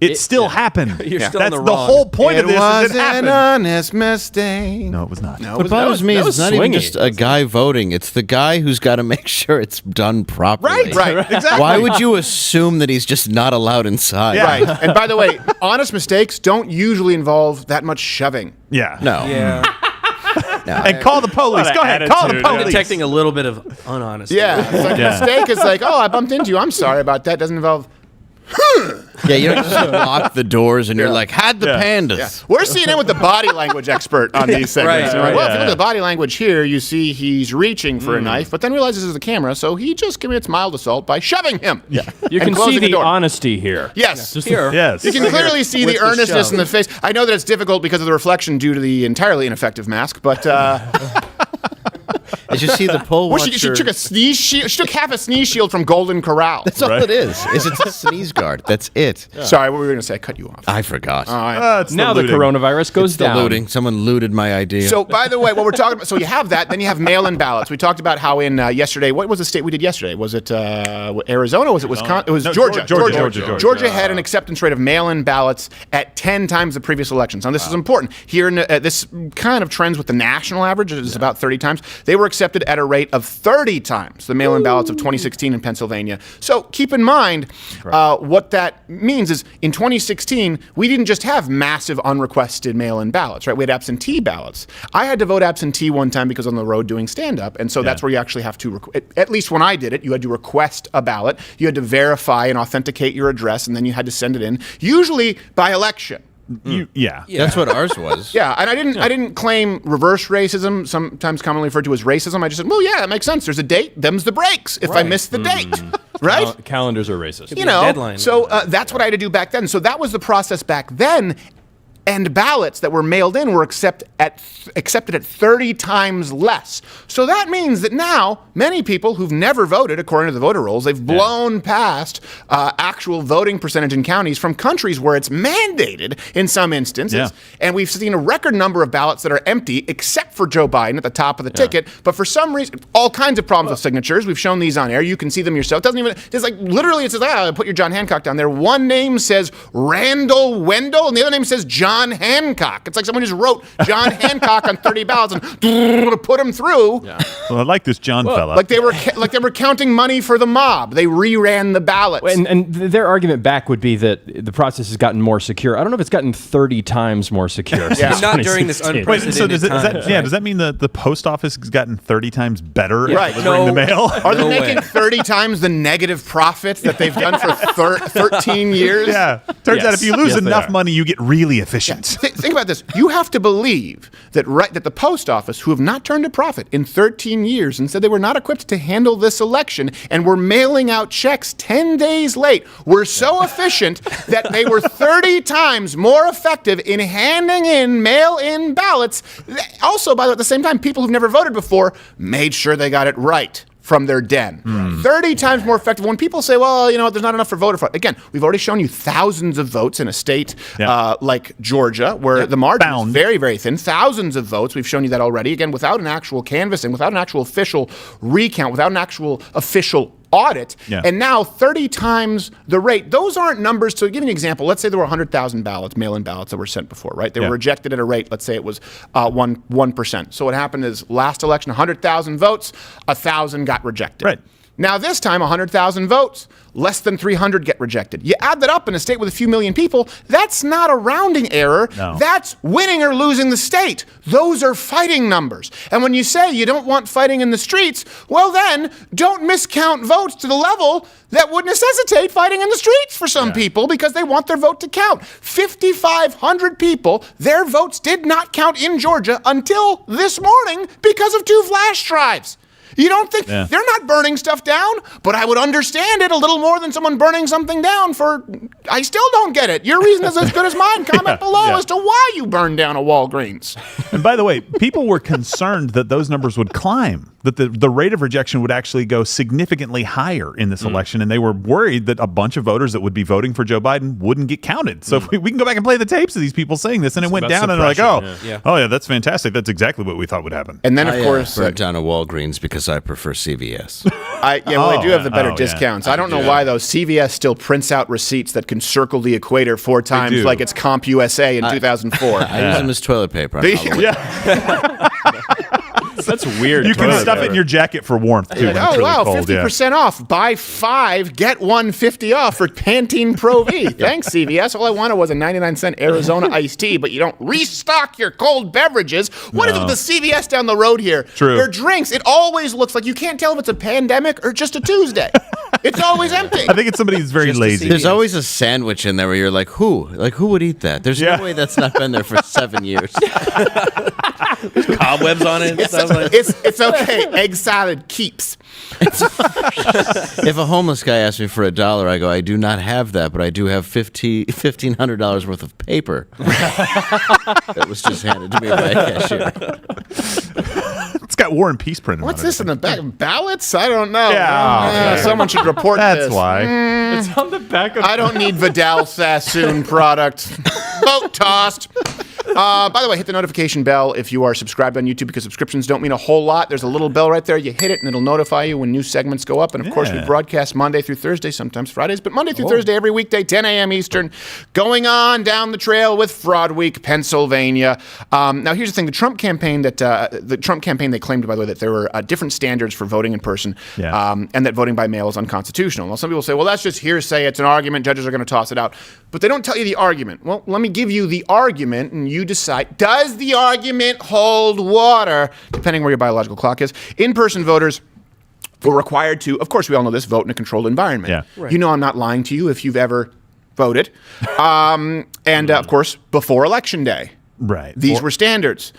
it still happened. You're still That's on the wrong. whole point of this. was Is it an happened. honest mistake. No, it was not. No, What bothers me is it's not even swingy. just a guy voting. It's the guy who's got to make sure it's done properly. Right. Exactly. Why would you assume that he's just not allowed inside? Right. And by the way, honest mistakes don't usually involve that much shoving. Yeah. No. Yeah. And call the police. Go ahead. Call the attitude. police. Detecting a little bit of unhonesty. Yeah. It's like a mistake is like, oh, I bumped into you. I'm sorry about that. Doesn't involve. Yeah, you don't just lock the doors and you're like, hide the pandas. Yeah. We're seeing it with the body language expert on these segments. Right, You're like, right. well, if you look at the body language here, you see he's reaching for a knife, but then realizes it's the camera, so he just commits mild assault by shoving him. Yeah. You and can see closing the door. honesty here. Yes. Here. Yes. You can clearly see With the the earnestness shove. in the face. I know that it's difficult because of the reflection due to the entirely ineffective mask, but Did you see the poll well, watcher? she took a sneeze shield. She took half a sneeze shield from Golden Corral. That's all it is. It's a sneeze guard. That's it. Sorry, what were we going to say? I cut you off. I forgot. All right. It's Now the looting. coronavirus goes It's the down. looting. Someone looted my idea. So, by the way, what we're talking about, so you have that, then you have mail-in ballots. We talked about how in yesterday, what was the state we did yesterday? Was it Arizona? Was it Wisconsin? It was No, Georgia. Georgia. Georgia had an acceptance rate of mail-in ballots at 10 times the previous elections. Now, this is important. Here, in this kind of trends with the national average. It is about 30 times. They were accepted at a rate of 30 times the mail-in ballots of 2016 in Pennsylvania. So keep in mind what that means is in 2016, we didn't just have massive unrequested mail-in ballots, right? We had absentee ballots. I had to vote absentee one time because I was on the road doing stand-up, and so that's where you actually have to, at least when I did it, you had to request a ballot, you had to verify and authenticate your address, and then you had to send it in, usually by election. That's what ours was. Yeah, and I didn't claim reverse racism, sometimes commonly referred to as racism. I just said, well, yeah, that makes sense. There's a date, them's the breaks if I miss the date, right? Calendars are racist. You know, deadline. so that's what I had to do back then. So that was the process back then. And ballots that were mailed in were accepted at 30 times less. So that means that now many people who've never voted, according to the voter rolls, they've blown past actual voting percentage in counties from countries where it's mandated in some instances. Yeah. And we've seen a record number of ballots that are empty, except for Joe Biden at the top of the ticket. But for some reason, all kinds of problems with signatures. We've shown these on air. You can see them yourself. It doesn't even, it's like literally it says, put your John Hancock down there. One name says Randall Wendell, and the other name says John Hancock. It's like someone just wrote John Hancock on 30 ballots and put him through. Well, I like this John fella. Like they were counting money for the mob. They reran the ballots. And their argument back would be that the process has gotten more secure. I don't know if it's gotten 30 times more secure. since Not during this 2016. Wait, so does unprecedented does that mean the post office has gotten 30 times better Right. at delivering the mail? Are they No making way. 30 times the negative profit that they've done for 13 years? Yeah. Turns out if you lose Yes, they enough are. money, you get really efficient. Think about this. You have to believe that that the post office, who have not turned a profit in 13 years and said they were not equipped to handle this election and were mailing out checks 10 days late, were so efficient that they were 30 times more effective in handing in mail-in ballots. Also, by the way, at the same time, people who've never voted before made sure they got it right from their den. 30 times more effective. When people say, well, you know, there's not enough for voter fraud. Again, we've already shown you thousands of votes in a state like Georgia, where the margin is very, very thin. Thousands of votes. We've shown you that already. Again, without an actual canvassing, without an actual official recount, without an actual official audit, and now 30 times the rate. Those aren't numbers. To give you an example, let's say there were 100,000 ballots, mail-in ballots that were sent before, right? They were rejected at a rate, let's say it was 1%. So what happened is last election, 100,000 votes, 1,000 got rejected. Right. Now this time, 100,000 votes. Less than 300 get rejected. You add that up in a state with a few million people, that's not a rounding error. No. That's winning or losing the state. Those are fighting numbers. And when you say you don't want fighting in the streets, well then, don't miscount votes to the level that would necessitate fighting in the streets for some people because they want their vote to count. 5,500 people, their votes did not count in Georgia until this morning because of 2 flash drives. You don't think they're not burning stuff down, but I would understand it a little more than someone burning something down for, I still don't get it. Your reason is as good as mine. Comment below as to why you burned down a Walgreens. And by the way, people were concerned that those numbers would climb, that the rate of rejection would actually go significantly higher in this election. And they were worried that a bunch of voters that would be voting for Joe Biden wouldn't get counted. So if we can go back and play the tapes of these people saying this, and it went down, and they're like, oh yeah, that's fantastic. That's exactly what we thought would happen. And then, of course, burnt down a Walgreens because I prefer CVS. They do have the better discounts. I don't know why, though. CVS still prints out receipts that can circle the equator 4 times like it's CompUSA in 200004. I use them as toilet paper. That's weird. You can stuff it in your jacket for warmth, too. When it's really cold. 50% off. Buy 5, get 1 50 off for Pantene Pro V. Thanks, CVS. All I wanted was a 99-cent Arizona iced tea, but you don't restock your cold beverages. What is it with the CVS down the road here? True. Their drinks, it always looks like you can't tell if it's a pandemic or just a Tuesday. It's always empty. I think it's somebody who's very lazy. There's always a sandwich in there where you're like, who? Like, who would eat that? There's no way that's not been there for 7 years. Cobwebs on it. It's okay. Egg salad keeps. If a homeless guy asks me for $1, I go, I do not have that, but I do have $1,500 worth of paper. That was just handed to me by a cashier. It's got War and Peace printed on it. What's this in the back? Ballots? I don't know. Yeah. Someone should report this. That's why. It's on the back of. I don't need Vidal Sassoon product. Vote tossed. By the way, hit the notification bell if you are subscribed on YouTube because subscriptions don't mean a whole lot. There's a little bell right there. You hit it and it'll notify you when new segments go up. And of course, we broadcast Monday through Thursday, sometimes Fridays, but Monday through Thursday every weekday, 10 a.m. Eastern. Going on down the trail with Fraud Week, Pennsylvania. Now, here's the thing: the Trump campaign they claimed, by the way, that there were different standards for voting in person, and that voting by mail is unconstitutional. Now, some people say, well, that's just hearsay. It's an argument. Judges are going to toss it out, but they don't tell you the argument. Well, let me give you the argument, and you decide, does the argument hold water, depending where your biological clock is. In-person voters were required to, of course, we all know this, vote in a controlled environment. Yeah. Right. You know I'm not lying to you if you've ever voted. Of course, before Election Day. Right. These were standards.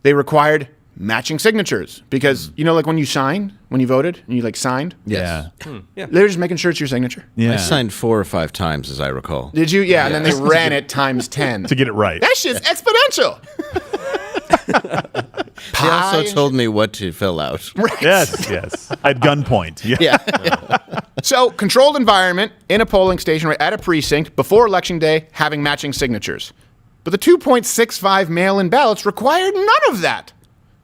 They required matching signatures because, you know, like when you voted and you signed? Yes. Yeah. They're just making sure it's your signature. Yeah. I signed 4 or 5 times, as I recall. Did you? Yeah, and then they ran it times 10. To get it right. That shit's exponential. They also told me what to fill out. Right. Yes. At gunpoint. Yeah. So, controlled environment in a polling station, right, at a precinct, before Election Day, having matching signatures. But the 2.65 mail-in ballots required none of that.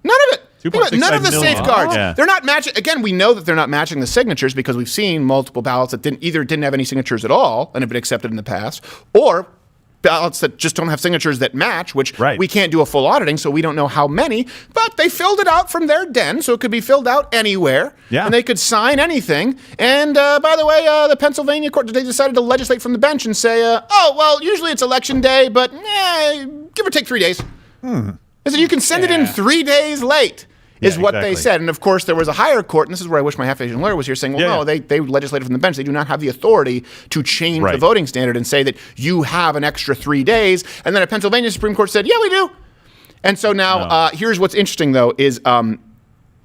None of it. None of the safeguards. Yeah. They're not matching. Again, we know that they're not matching the signatures because we've seen multiple ballots that didn't have any signatures at all and have been accepted in the past, or ballots that just don't have signatures that match, which we can't do a full auditing, so we don't know how many, but they filled it out from their den, so it could be filled out anywhere, and they could sign anything. And by the way, the Pennsylvania court, they decided to legislate from the bench and say, usually it's Election Day, but give or take 3 days. They said you can send it in 3 days late. Is what they said. And of course, there was a higher court, and this is where I wish my half-Asian lawyer was here, saying, no, they legislated from the bench. They do not have the authority to change the voting standard and say that you have an extra 3 days. And then a Pennsylvania Supreme Court said, yeah, we do. And so now, here's what's interesting, though, is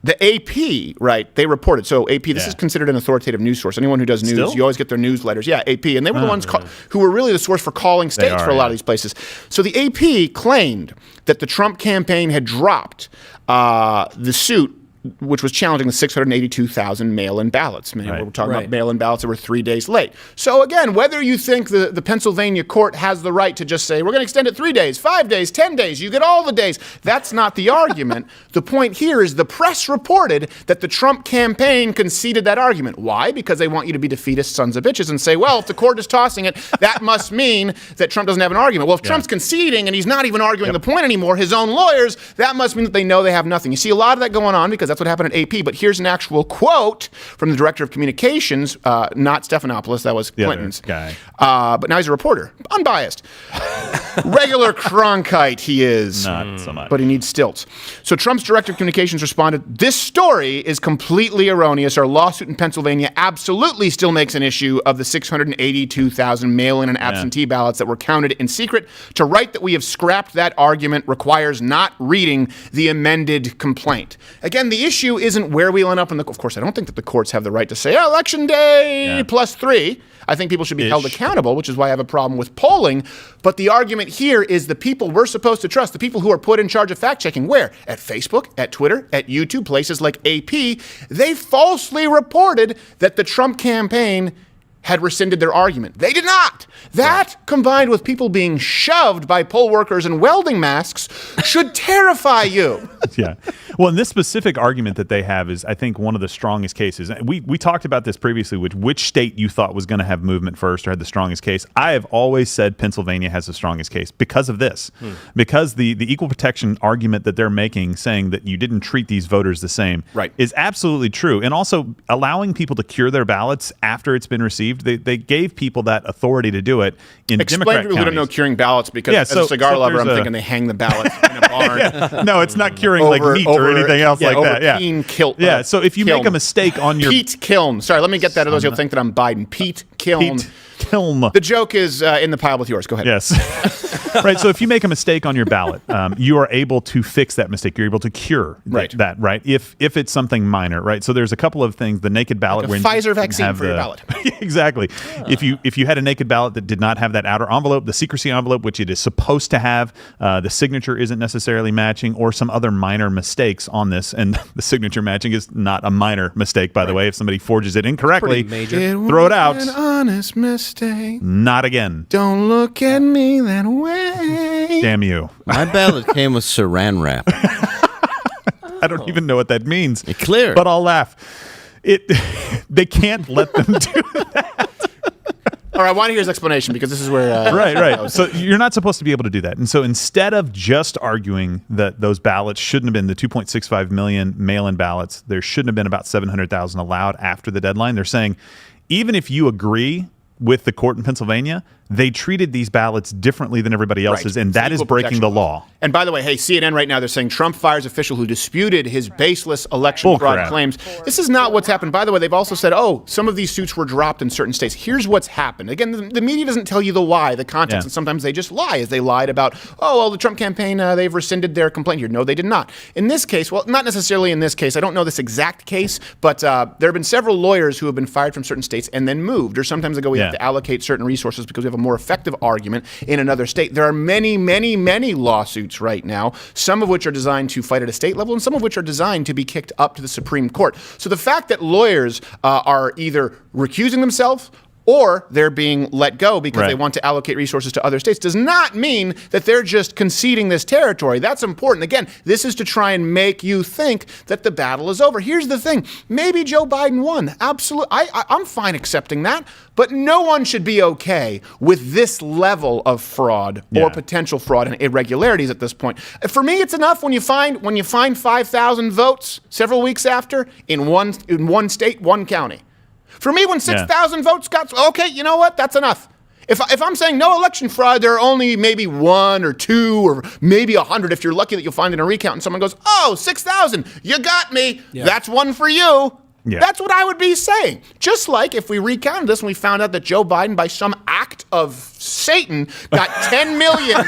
the AP, right, they reported. So AP, this is considered an authoritative news source. Anyone who does news, you always get their newsletters. Yeah, AP. And they were the ones who were really the source for calling states for a lot of these places. So the AP claimed that the Trump campaign had dropped the suit, which was challenging the 682,000 mail-in ballots. We're talking about mail-in ballots that were 3 days late. So again, whether you think the Pennsylvania court has the right to just say, we're going to extend it 3 days, 5 days, 10 days, you get all the days, that's not the argument. The point here is the press reported that the Trump campaign conceded that argument. Why? Because they want you to be defeatist sons of bitches and say, well, if the court is tossing it, that must mean that Trump doesn't have an argument. Well, if Trump's conceding and he's not even arguing the point anymore, his own lawyers, that must mean that they know they have nothing. You see a lot of that going on because that's That's what happened at AP. But here's an actual quote from the director of communications, not Stephanopoulos. That was Clinton's guy. But now he's a reporter, unbiased. Regular Cronkite he is. Not so much. But he needs stilts. So Trump's director of communications responded, "This story is completely erroneous. Our lawsuit in Pennsylvania absolutely still makes an issue of the 682,000 mail-in and absentee ballots that were counted in secret. To write that we have scrapped that argument requires not reading the amended complaint." Again, the issue isn't where we end up in the... Of course, I don't think that the courts have the right to say, election day +3. I think people should be held accountable, which is why I have a problem with polling. But the argument here is the people we're supposed to trust, the people who are put in charge of fact-checking, where? At Facebook, at Twitter, at YouTube, places like AP, they falsely reported that the Trump campaign had rescinded their argument. They did not. That, combined with people being shoved by poll workers in welding masks, should terrify you. Yeah. Well, and this specific argument that they have is, I think, one of the strongest cases. We talked about this previously, which state you thought was going to have movement first or had the strongest case. I have always said Pennsylvania has the strongest case because of this. Because the equal protection argument that they're making, saying that you didn't treat these voters the same, is absolutely true. And also allowing people to cure their ballots after it's been received. They gave people that authority to do it in Explain Democrat to people who don't counties. know curing ballots, because as a cigar lover, I'm thinking they hang the ballots in a barn. No, it's not curing like meat or anything else like that. Yeah. Yeah, so if you make a mistake on your... Pete Kiln. Sorry, let me get that. Otherwise you'll think that I'm Biden. Pete Kiln. The joke is in the pile with yours. Go ahead. Yes. Right. So if you make a mistake on your ballot, you are able to fix that mistake. You're able to cure that, right? If it's something minor, right? So there's a couple of things. The naked ballot, like a Pfizer vaccine for your ballot. Exactly. If you had a naked ballot that did not have that outer envelope, the secrecy envelope, which it is supposed to have, the signature isn't necessarily matching, or some other minor mistakes on this, and the signature matching is not a minor mistake, by the way. If somebody forges it incorrectly, throw it out. An honest mistake. Not again. Don't look at me that way. Damn you. My ballot came with saran wrap. I don't even know what that means. Clear. But I'll laugh. They can't let them do that. All right, I want to hear his explanation, because this is where... Right. So you're not supposed to be able to do that. And so instead of just arguing that those ballots shouldn't have been the 2.65 million mail-in ballots, there shouldn't have been about 700,000 allowed after the deadline, they're saying, even if you agree with the court in Pennsylvania, they treated these ballots differently than everybody else's, and that is breaking the law. And by the way, hey, CNN right now, they're saying Trump fires official who disputed his baseless election fraud claims. This is not what's happened. By the way, they've also said, some of these suits were dropped in certain states. Here's what's happened. Again, the media doesn't tell you the why, the context, and sometimes they just lie, as they lied about, the Trump campaign, they've rescinded their complaint here. No, they did not. In this case, well, not necessarily in this case. I don't know this exact case, but there have been several lawyers who have been fired from certain states and then moved, or sometimes they go, we have to allocate certain resources because we have a more effective argument in another state. There are many, many, many lawsuits right now, some of which are designed to fight at a state level and some of which are designed to be kicked up to the Supreme Court. So the fact that lawyers are either recusing themselves or they're being let go because they want to allocate resources to other states does not mean that they're just conceding this territory. That's important. Again, this is to try and make you think that the battle is over. Here's the thing. Maybe Joe Biden won. Absolutely. I'm fine accepting that. But no one should be okay with this level of fraud or potential fraud and irregularities at this point. For me, it's enough when you find 5,000 votes several weeks after in one state, one county. For me, when 6,000 votes got... Okay, you know what? That's enough. If I'm saying no election fraud, there are only maybe 1 or 2 or maybe 100 if you're lucky that you'll find in a recount and someone goes, 6,000, you got me. Yeah. That's one for you. Yeah. That's what I would be saying. Just like if we recounted this and we found out that Joe Biden, by some act of Satan, got 10 million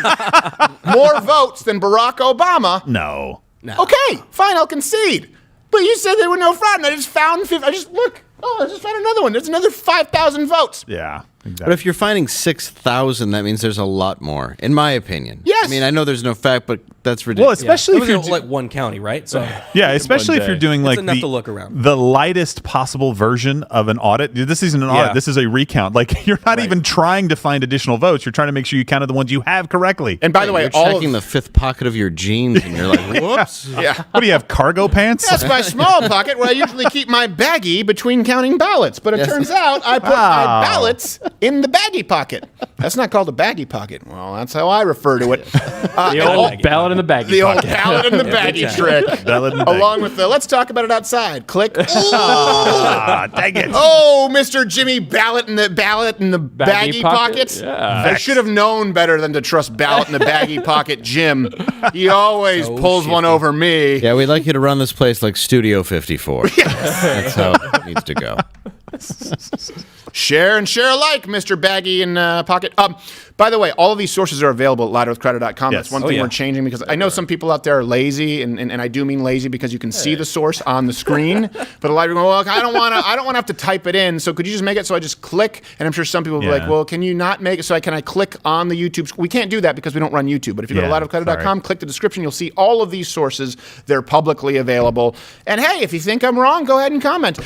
more votes than Barack Obama. No. Okay, fine, I'll concede. But you said there were no fraud, and I just found 50. I just found another one. There's another 5,000 votes. Yeah, exactly. But if you're finding 6,000, that means there's a lot more, in my opinion. Yes. I mean, I know there's no fact, but that's ridiculous. Well, especially if you're like one county, right? So especially if you're doing like enough to look around. The lightest possible version of an audit. This isn't an audit. This is a recount. Like, you're not even trying to find additional votes. You're trying to make sure you counted the ones you have correctly. And by the way, you're checking the fifth pocket of your jeans, and you're like, whoops. Yeah. What do you have? Cargo pants? That's my small pocket where I usually keep my baggie between counting ballots. But it turns out I put my ballots in the baggy pocket. That's not called a baggy pocket. Well, that's how I refer to it. The old ballot in the baggy The old pocket. ballot in the baggy trick. Ballot in the baggy. Along with the let's talk about it outside. Click. Dang it. Oh, Mr. Jimmy Ballot in the baggy pocket? pockets. Yeah. I should have known better than to trust Ballot in the baggy pocket, Jim. He always pulls one over me. Yeah, we'd like you to run this place like Studio 54. That's how it needs to go. Share and share alike, Mr. Baggy in Pocket. By the way, all of these sources are available at louderwithcrowder.com. Yes. That's one thing we're changing because I know some people out there are lazy, and I do mean lazy because you can see the source on the screen. But a lot of people go, well, I don't want to have to type it in. So could you just make it so I just click? And I'm sure some people will be like, well, can you not make it so can I click on the YouTube? We can't do that because we don't run YouTube. But if you go to louderwithcrowder.com, click the description, you'll see all of these sources. They're publicly available. And hey, if you think I'm wrong, go ahead and comment.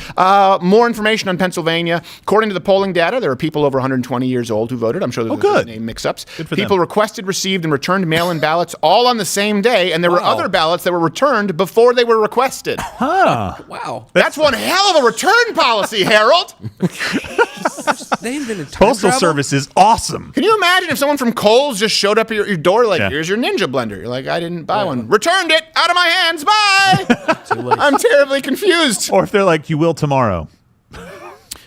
More information on Pennsylvania. According to the polling data, there are people over 120 years old who voted. I'm sure there's name mix-ups. People requested, received, and returned mail-in ballots all on the same day, and there were other ballots that were returned before they were requested. Wow. That's one hell of a return policy, Harold. They invented time Postal travel? Service is awesome. Can you imagine if someone from Kohl's just showed up at your door like, here's your Ninja blender. You're like, I didn't buy one. Returned it. Out of my hands. Bye. I'm terribly confused. Or if they're like, you will tomorrow.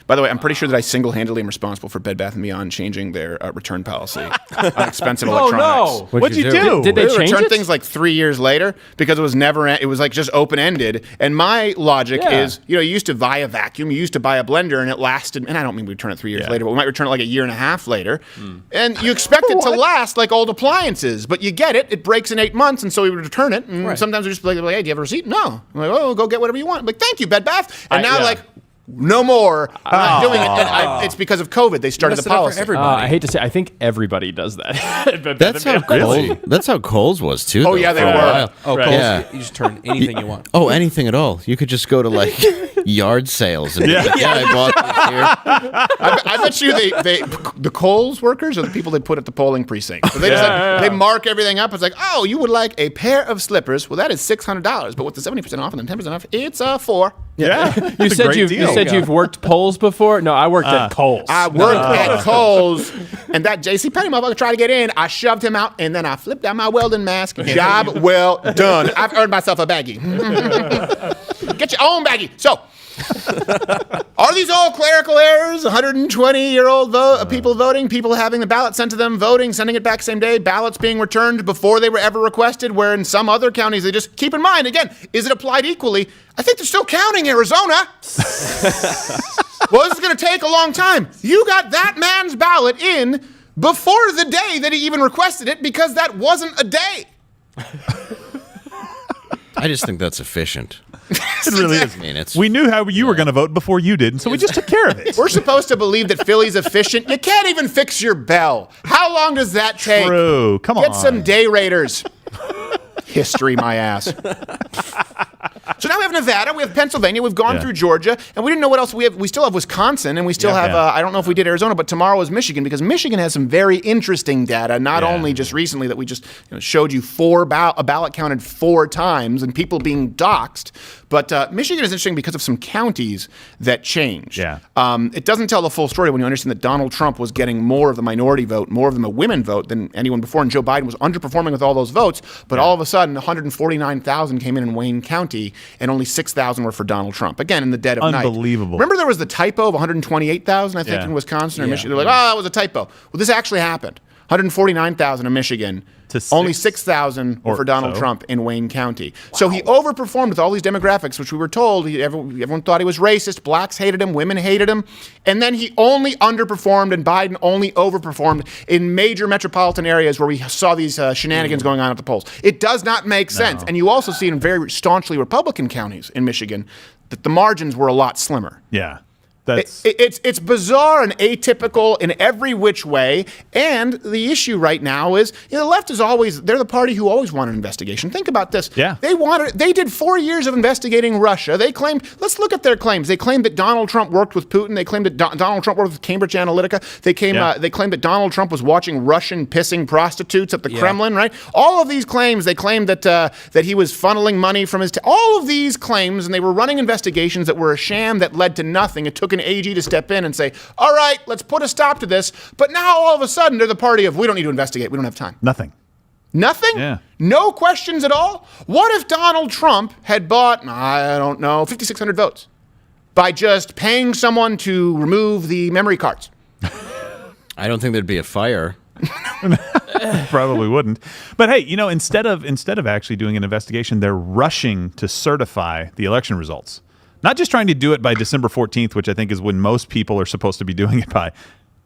By the way, I'm pretty sure that I single-handedly am responsible for Bed Bath & Beyond changing their return policy on expensive electronics. Oh, no. What'd you do? Did they change return it? things like 3 years later because it was like just open-ended. And my logic is, you used to buy a vacuum, you used to buy a blender, and it lasted, and I don't mean we return it 3 years later, but we might return it like a year and a half later. And you expect it to last like old appliances, but you get it breaks in 8 months, and so we would return it. And sometimes we just be like, hey, do you have a receipt? No. I'm like, oh, go get whatever you want. I'm like, thank you, Bed Bath. And now no more. I'm not doing it. And it's because of COVID. They started the policy. I hate to say, I think everybody does that. That's how Kohl's was too. Oh, yeah, they were. Oh, Kohl's, you just turn anything you want. Oh, anything at all. You could just go to like yard sales and be like, I bought this here. I bet you the Kohl's workers are the people they put at the polling precinct. So they they mark everything up. It's like, oh, you would like a pair of slippers. Well, that is $600, but with the 70% off and then 10% off, it's $4. Yeah. You said you've worked polls before? No, I worked at Kohl's. I worked at Kohl's, and that J.C. Penney motherfucker tried to get in. I shoved him out, and then I flipped out my welding mask. Job well done. I've earned myself a baggie. Get your own baggie. So, are these all clerical errors? 120-year-old people voting, people having the ballot sent to them, voting, sending it back same day, ballots being returned before they were ever requested, where in some other counties they just keep in mind, again, is it applied equally? I think they're still counting Arizona. Well, this is going to take a long time. You got that man's ballot in before the day that he even requested it because that wasn't a day. I just think that's efficient. It really is. I mean, we knew how you were going to vote before you did, and so we just took care of it. We're supposed to believe that Philly's efficient. You can't even fix your bell. How long does that take? True. Come on. Get some day raiders. History, my ass. So now we have Nevada, we have Pennsylvania, we've gone through Georgia, and we didn't know what else we have. We still have Wisconsin, and we still have, I don't know if we did Arizona, but tomorrow is Michigan, because Michigan has some very interesting data, not only just recently that we just showed you a ballot counted 4 times and people being doxxed, but Michigan is interesting because of some counties that changed. Yeah. It doesn't tell the full story when you understand that Donald Trump was getting more of the minority vote, more of the women vote than anyone before, and Joe Biden was underperforming with all those votes, but all of a sudden 149,000 came in Wayne County, and only 6,000 were for Donald Trump. Again, in the dead of night. Unbelievable. Remember there was the typo of 128,000, I think, in Wisconsin or Michigan? They're like, oh, that was a typo. Well, this actually happened. 149,000 in Michigan. Only 6,000 were for Donald Trump in Wayne County. Wow. So he overperformed with all these demographics, which we were told. Everyone thought he was racist. Blacks hated him. Women hated him. And then he only underperformed, and Biden only overperformed in major metropolitan areas where we saw these shenanigans going on at the polls. It does not make sense. And you also see it in very staunchly Republican counties in Michigan that the margins were a lot slimmer. Yeah. It's bizarre and atypical in every which way, and the issue right now is the left is they're the party who always wanted an investigation. Think about this. Yeah. They did 4 years of investigating Russia. They claimed, let's look at their claims. They claimed that Donald Trump worked with Putin. They claimed that Donald Trump worked with Cambridge Analytica. They claimed that Donald Trump was watching Russian pissing prostitutes at the Kremlin, right? All of these claims, they claimed that he was funneling money from all of these claims, and they were running investigations that were a sham that led to nothing. It took Republican AG to step in and say, all right, let's put a stop to this. But now all of a sudden they're the party of, we don't need to investigate. We don't have time. Nothing. Nothing? Yeah. No questions at all? What if Donald Trump had bought, I don't know, 5,600 votes by just paying someone to remove the memory cards? I don't think there'd be a fire. Probably wouldn't. But hey, instead of actually doing an investigation, they're rushing to certify the election results. Not just trying to do it by December 14th, which I think is when most people are supposed to be doing it by.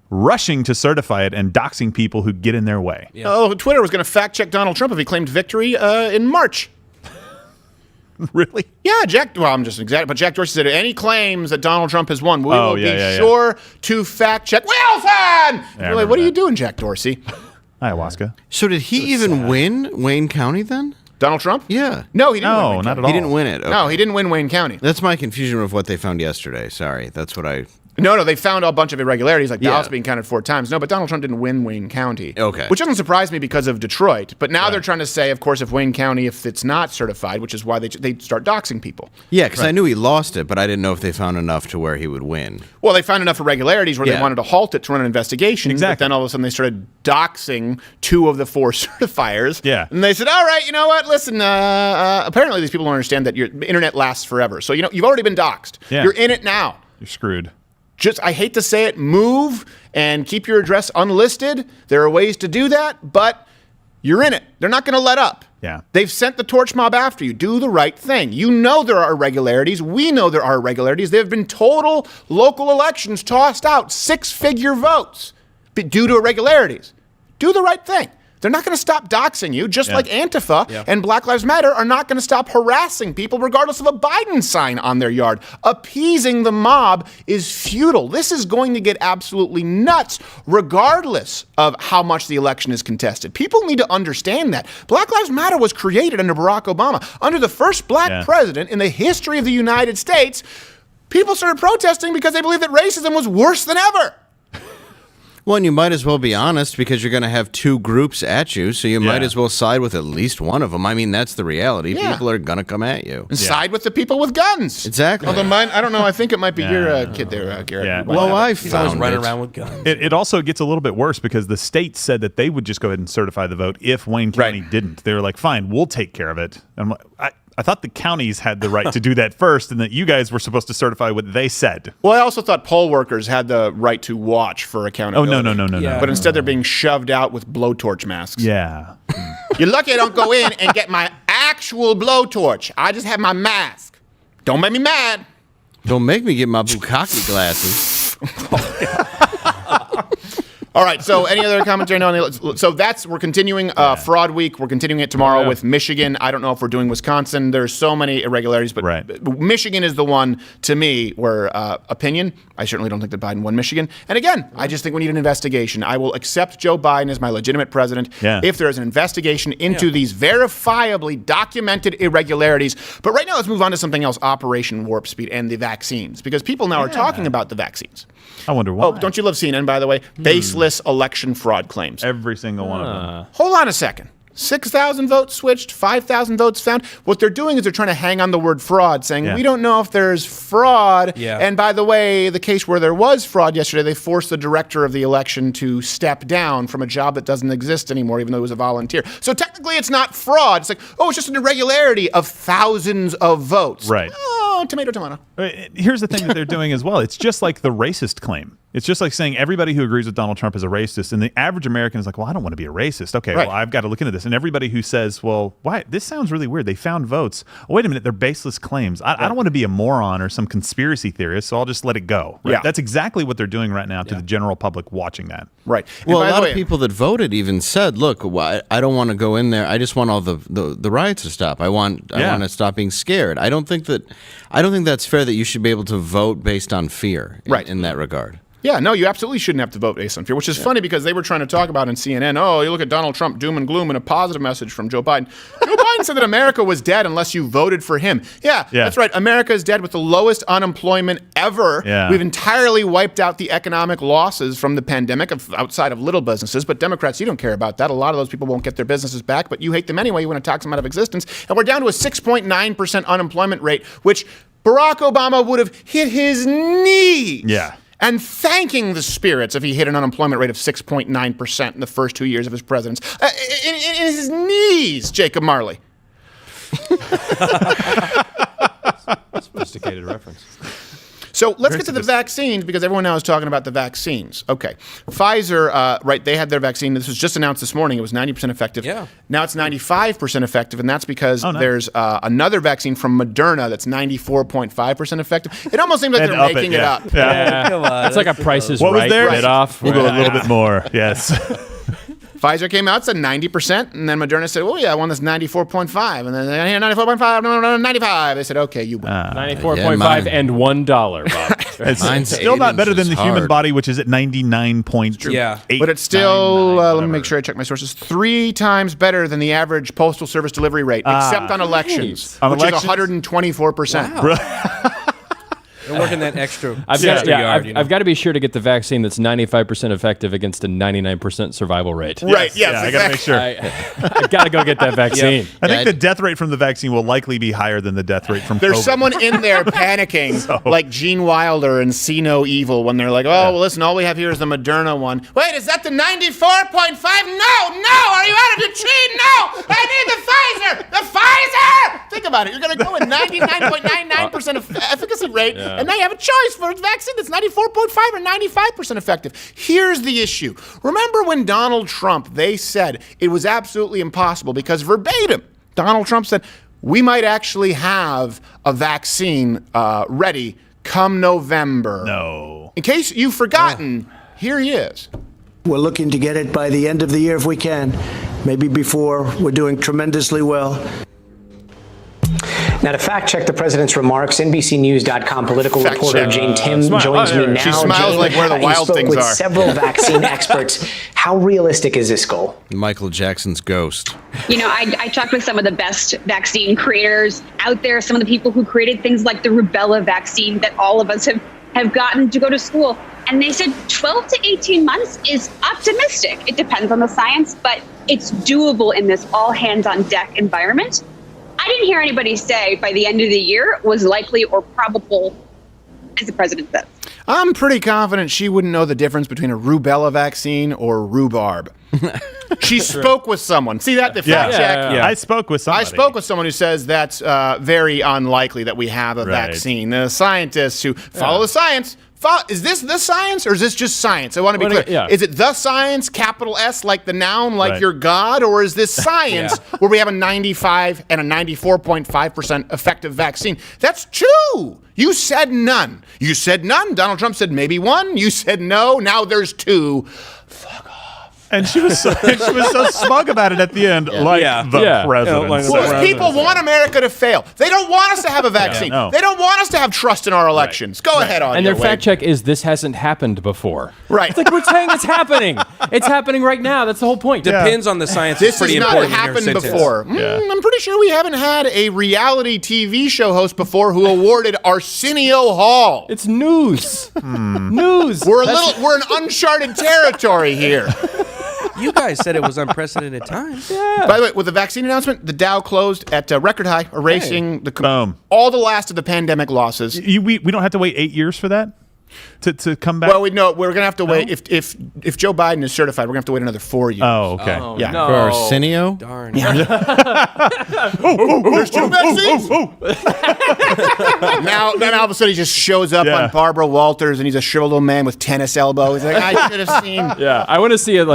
Rushing to certify it and doxing people who get in their way. Yeah. Oh, Twitter was going to fact check Donald Trump if he claimed victory in March. Really? Yeah, I'm just exaggerating, but Jack Dorsey said any claims that Donald Trump has won, we will be sure to fact check. Wilson! Like, what are you doing, Jack Dorsey? Ayahuasca. So did he even win Wayne County then? Donald Trump? Yeah. No, he didn't win No, Wayne not County. at all. He didn't win it. Okay. No, he didn't win Wayne County. That's my confusion of what they found yesterday. Sorry. That's what I... No, they found a bunch of irregularities, like Dallas being counted 4 times. No, but Donald Trump didn't win Wayne County. Okay. Which doesn't surprise me because of Detroit. But now they're trying to say, of course, if Wayne County, if it's not certified, which is why they start doxing people. Yeah, because I knew he lost it, but I didn't know if they found enough to where he would win. Well, they found enough irregularities where they wanted to halt it to run an investigation. Exactly. But then all of a sudden they started doxing 2 of the 4 certifiers. Yeah. And they said, all right, you know what? Listen, apparently these people don't understand that the internet lasts forever. So, you've already been doxed. Yeah. You're in it now. You're screwed. I hate to say it, move and keep your address unlisted. There are ways to do that, but you're in it. They're not going to let up. Yeah. They've sent the torch mob after you. Do the right thing. You know there are irregularities. We know there are irregularities. There have been total local elections tossed out, 6-figure votes due to irregularities. Do the right thing. They're not going to stop doxing you, just like Antifa and Black Lives Matter are not going to stop harassing people regardless of a Biden sign on their yard. Appeasing the mob is futile. This is going to get absolutely nuts regardless of how much the election is contested. People need to understand that. Black Lives Matter was created under Barack Obama. Under the first black president in the history of the United States, people started protesting because they believed that racism was worse than ever. Well, and you might as well be honest because you're going to have 2 groups at you, so you might as well side with at least one of them. I mean, that's the reality. Yeah. People are going to come at you. And side with the people with guns. Exactly. Although mine, I don't know, I think it might be your kid there, Garrett. Yeah. Well, I He's always found running it. around with guns. It also gets a little bit worse because the state said that they would just go ahead and certify the vote if Wayne County didn't. They were like, fine, we'll take care of it. And I'm like, I thought the counties had the right to do that first and that you guys were supposed to certify what they said. Well, I also thought poll workers had the right to watch for accountability. Oh, no. But instead they're being shoved out with blowtorch masks. Yeah. You're lucky I don't go in and get my actual blowtorch. I just have my mask. Don't make me mad. Don't make me get my bukkake glasses. All right, so any other commentary? No. So we're continuing Fraud Week. We're continuing it tomorrow with Michigan. I don't know if we're doing Wisconsin. There's so many irregularities, but Michigan is the one, to me, where opinion, I certainly don't think that Biden won Michigan. And again, I just think we need an investigation. I will accept Joe Biden as my legitimate president if there is an investigation into these verifiably documented irregularities. But right now, let's move on to something else, Operation Warp Speed and the vaccines, because people now are talking about the vaccines. I wonder why. Oh, don't you love CNN, by the way? Baseless election fraud claims. Every single one of them. Hold on a second. 6,000 votes switched, 5,000 votes found. What they're doing is they're trying to hang on the word fraud, saying we don't know if there's fraud. Yeah. And by the way, the case where there was fraud yesterday, they forced the director of the election to step down from a job that doesn't exist anymore, even though he was a volunteer. So technically it's not fraud. It's like, it's just an irregularity of thousands of votes. Right. Oh, tomato, tomato. Here's the thing that they're doing as well. It's just like the racist claim. It's just like saying everybody who agrees with Donald Trump is a racist, and the average American is like, well, I don't want to be a racist. Okay, well, I've got to look into this. And everybody who says, well, why? This sounds really weird. They found votes. Oh, wait a minute, they're baseless claims. I don't want to be a moron or some conspiracy theorist, so I'll just let it go. Right? Yeah. That's exactly what they're doing right now to the general public watching that. Right. Well, a lot of people that voted even said, look, I don't want to go in there. I just want all the riots to stop. I want to stop being scared. I don't think that's fair that you should be able to vote based on fear in that regard. Yeah, no, you absolutely shouldn't have to vote based on fear, which is funny because they were trying to talk about in CNN, you look at Donald Trump, doom and gloom, and a positive message from Joe Biden. Joe Biden said that America was dead unless you voted for him. Yeah, that's right. America is dead with the lowest unemployment ever. Yeah. We've entirely wiped out the economic losses from the pandemic outside of little businesses, but Democrats, you don't care about that. A lot of those people won't get their businesses back, but you hate them anyway. You want to tax them out of existence. And we're down to a 6.9% unemployment rate, which Barack Obama would have hit his knees. Yeah. And thanking the spirits if he hit an unemployment rate of 6.9% in the first 2 years of his presidency. In his knees, Jacob Marley. Sophisticated reference. So let's get to the vaccines because everyone now is talking about the vaccines. Okay. Pfizer, right, they had their vaccine. This was just announced this morning. It was 90% effective. Yeah. Now it's 95% effective, and that's because there's another vaccine from Moderna that's 94.5 effective. It almost seems like they're making it up. Yeah. Come on, It's like a Price is What was Right theirs? bit off. We'll go a little bit more. Yes. Pfizer came out, said 90%, and then Moderna said, oh, yeah, I want this 94.5. And then they 94.5, no, 95. They said, okay, you win. 94.5 and $1, Bob. It's still not better than the human body, which is at 99.8. Yeah. But it's still, let me make sure I check my sources, 3 times better than the average Postal Service delivery rate, except on elections, On which elections? is 124%. Wow. They're working that extra I've got to be sure to get the vaccine that's 95% effective against a 99% survival rate. Right, yes. Yeah, I got to make sure. I got to go get that vaccine. I think the death rate from the vaccine will likely be higher than the death rate from There's COVID. someone in there panicking, like Gene Wilder and See No Evil, when they're like, oh, well, listen, all we have here is the Moderna one. Wait, is that the 94.5? No, are you out of your chain? No, I need the Pfizer! Think about it. You're going to go with 99.99% efficacy rate, and now you have a choice for a vaccine that's 94.5 or 95% effective. Here's the issue. Remember when Donald Trump, they said it was absolutely impossible because verbatim, Donald Trump said, we might actually have a vaccine ready come November. No. In case you've forgotten, here he is. We're looking to get it by the end of the year if we can. Maybe before. We're doing tremendously well. Now, to fact-check the president's remarks, NBCNews.com political reporter Jane Tim joins me now. She smiles Jane, like where the wild spoke things with are. several vaccine experts. How realistic is this goal? Michael Jackson's Ghost. You know, I talked with some of the best vaccine creators out there, some of the people who created things like the rubella vaccine that all of us have gotten to go to school. And they said 12 to 18 months is optimistic. It depends on the science, but it's doable in this all-hands-on-deck environment. I didn't hear anybody say by the end of the year was likely or probable, as the president said. I'm pretty confident she wouldn't know the difference between a rubella vaccine or rhubarb. She spoke with someone. See that? The fact check. Yeah. I spoke with somebody. I spoke with someone who says that's very unlikely that we have a vaccine. The scientists who follow the science. Is this the science or is this just science? I want to be clear. Yeah. Is it the science, capital S, like the noun, like your God, or is this science where we have a 95 and a 94.5% effective vaccine? That's 2. You said none. You said none. Donald Trump said maybe 1. You said no. Now there's 2. Fuck off. And she was so smug about it at the end, like the president. Well, people want America to fail. They don't want us to have a vaccine. They don't want us to have trust in our elections. Go ahead on. And their fact check is this hasn't happened before. Right. It's like we're saying it's happening. It's happening right now. That's the whole point. Depends on the science. This pretty has not important happened before. I'm pretty sure we haven't had a reality TV show host before who awarded Arsenio Hall. It's news. News. We're in uncharted territory here. You guys said it was unprecedented times. Yeah. By the way, with the vaccine announcement, the Dow closed at record high, erasing all the last of the pandemic losses. We don't have to wait 8 years for that to come back? Well, we're going to have to wait. If Joe Biden is certified, we're going to have to wait another 4 years. Oh, okay. Oh, yeah. no. For Arsenio? Darn. Yeah. There's 2 vaccines. Now all of a sudden he just shows up on Barbara Walters and he's a shriveled old man with tennis elbows. He's like, I should have seen. Yeah, I want to see a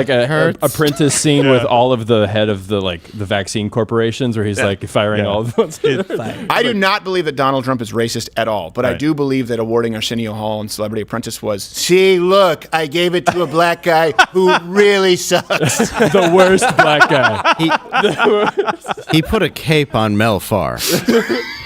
apprentice scene with all of the head of the vaccine corporations where he's firing all of them. I do not believe that Donald Trump is racist at all, but I do believe that awarding Arsenio Hall and Celebrity Apprentice was, see, look, I gave it to a black guy who really sucks. The worst black guy. He put a cape on Mel Farr.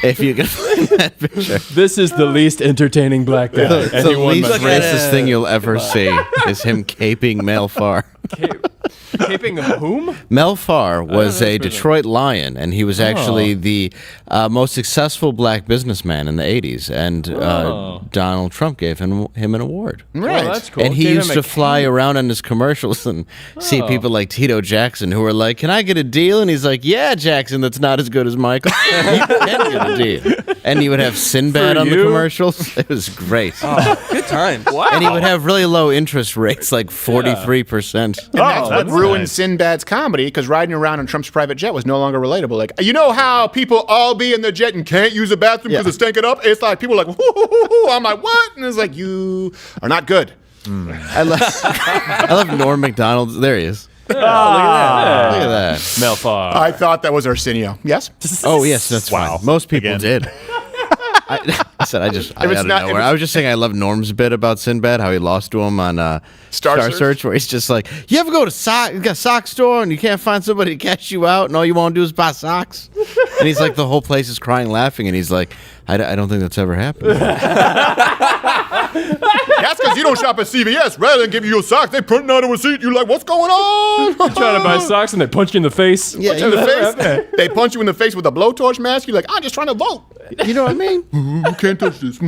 If you can find that picture. This is the least entertaining black guy. The least racist thing you'll ever see is him caping Mel Farr. Caping of whom? Mel Farr was a Detroit Lion, and he was actually the most successful black businessman in the 80s. And Donald Trump gave him an award. Right. Well, that's cool. And he Gave used him to a fly around on his commercials and see people like Tito Jackson who were like, "Can I get a deal?" And he's like, "Yeah, Jackson, that's not as good as Michael. You can get a deal." And he would have Sinbad For on the you? commercials. It was great. Good times. And he would have really low interest rates, like 43%. And that's what that's ruined nice. Sinbad's comedy, because riding around in Trump's private jet was no longer relatable. Like, you know how people all be in the jet and can't use the bathroom because it's stinking up? It's like people are like, whoo. I'm like, what? And it's like, you are not good. I love Norm Macdonald. There he is. Look at that. Look at that. Mel Farr. I thought that was Arsenio. Yes? Oh, yes, that's Wow. fine. Most people Again. did. I said, I out it's of not- if nowhere. it's- I was just saying I love Norm's bit about Sinbad, how he lost to him on Star Search, where he's just like, you ever go to a sock store and you can't find somebody to cash you out and all you want to do is buy socks? And he's like, the whole place is crying laughing, and he's like, I don't think that's ever happened. That's because you don't shop at CVS. Rather than give you your socks, they print out a receipt. You're like, what's going on? You're trying to buy socks and they punch you in the face. Yeah, In the face. They punch you in the face with a blowtorch mask. You're like, I'm just trying to vote. You know what I mean? You can't touch this.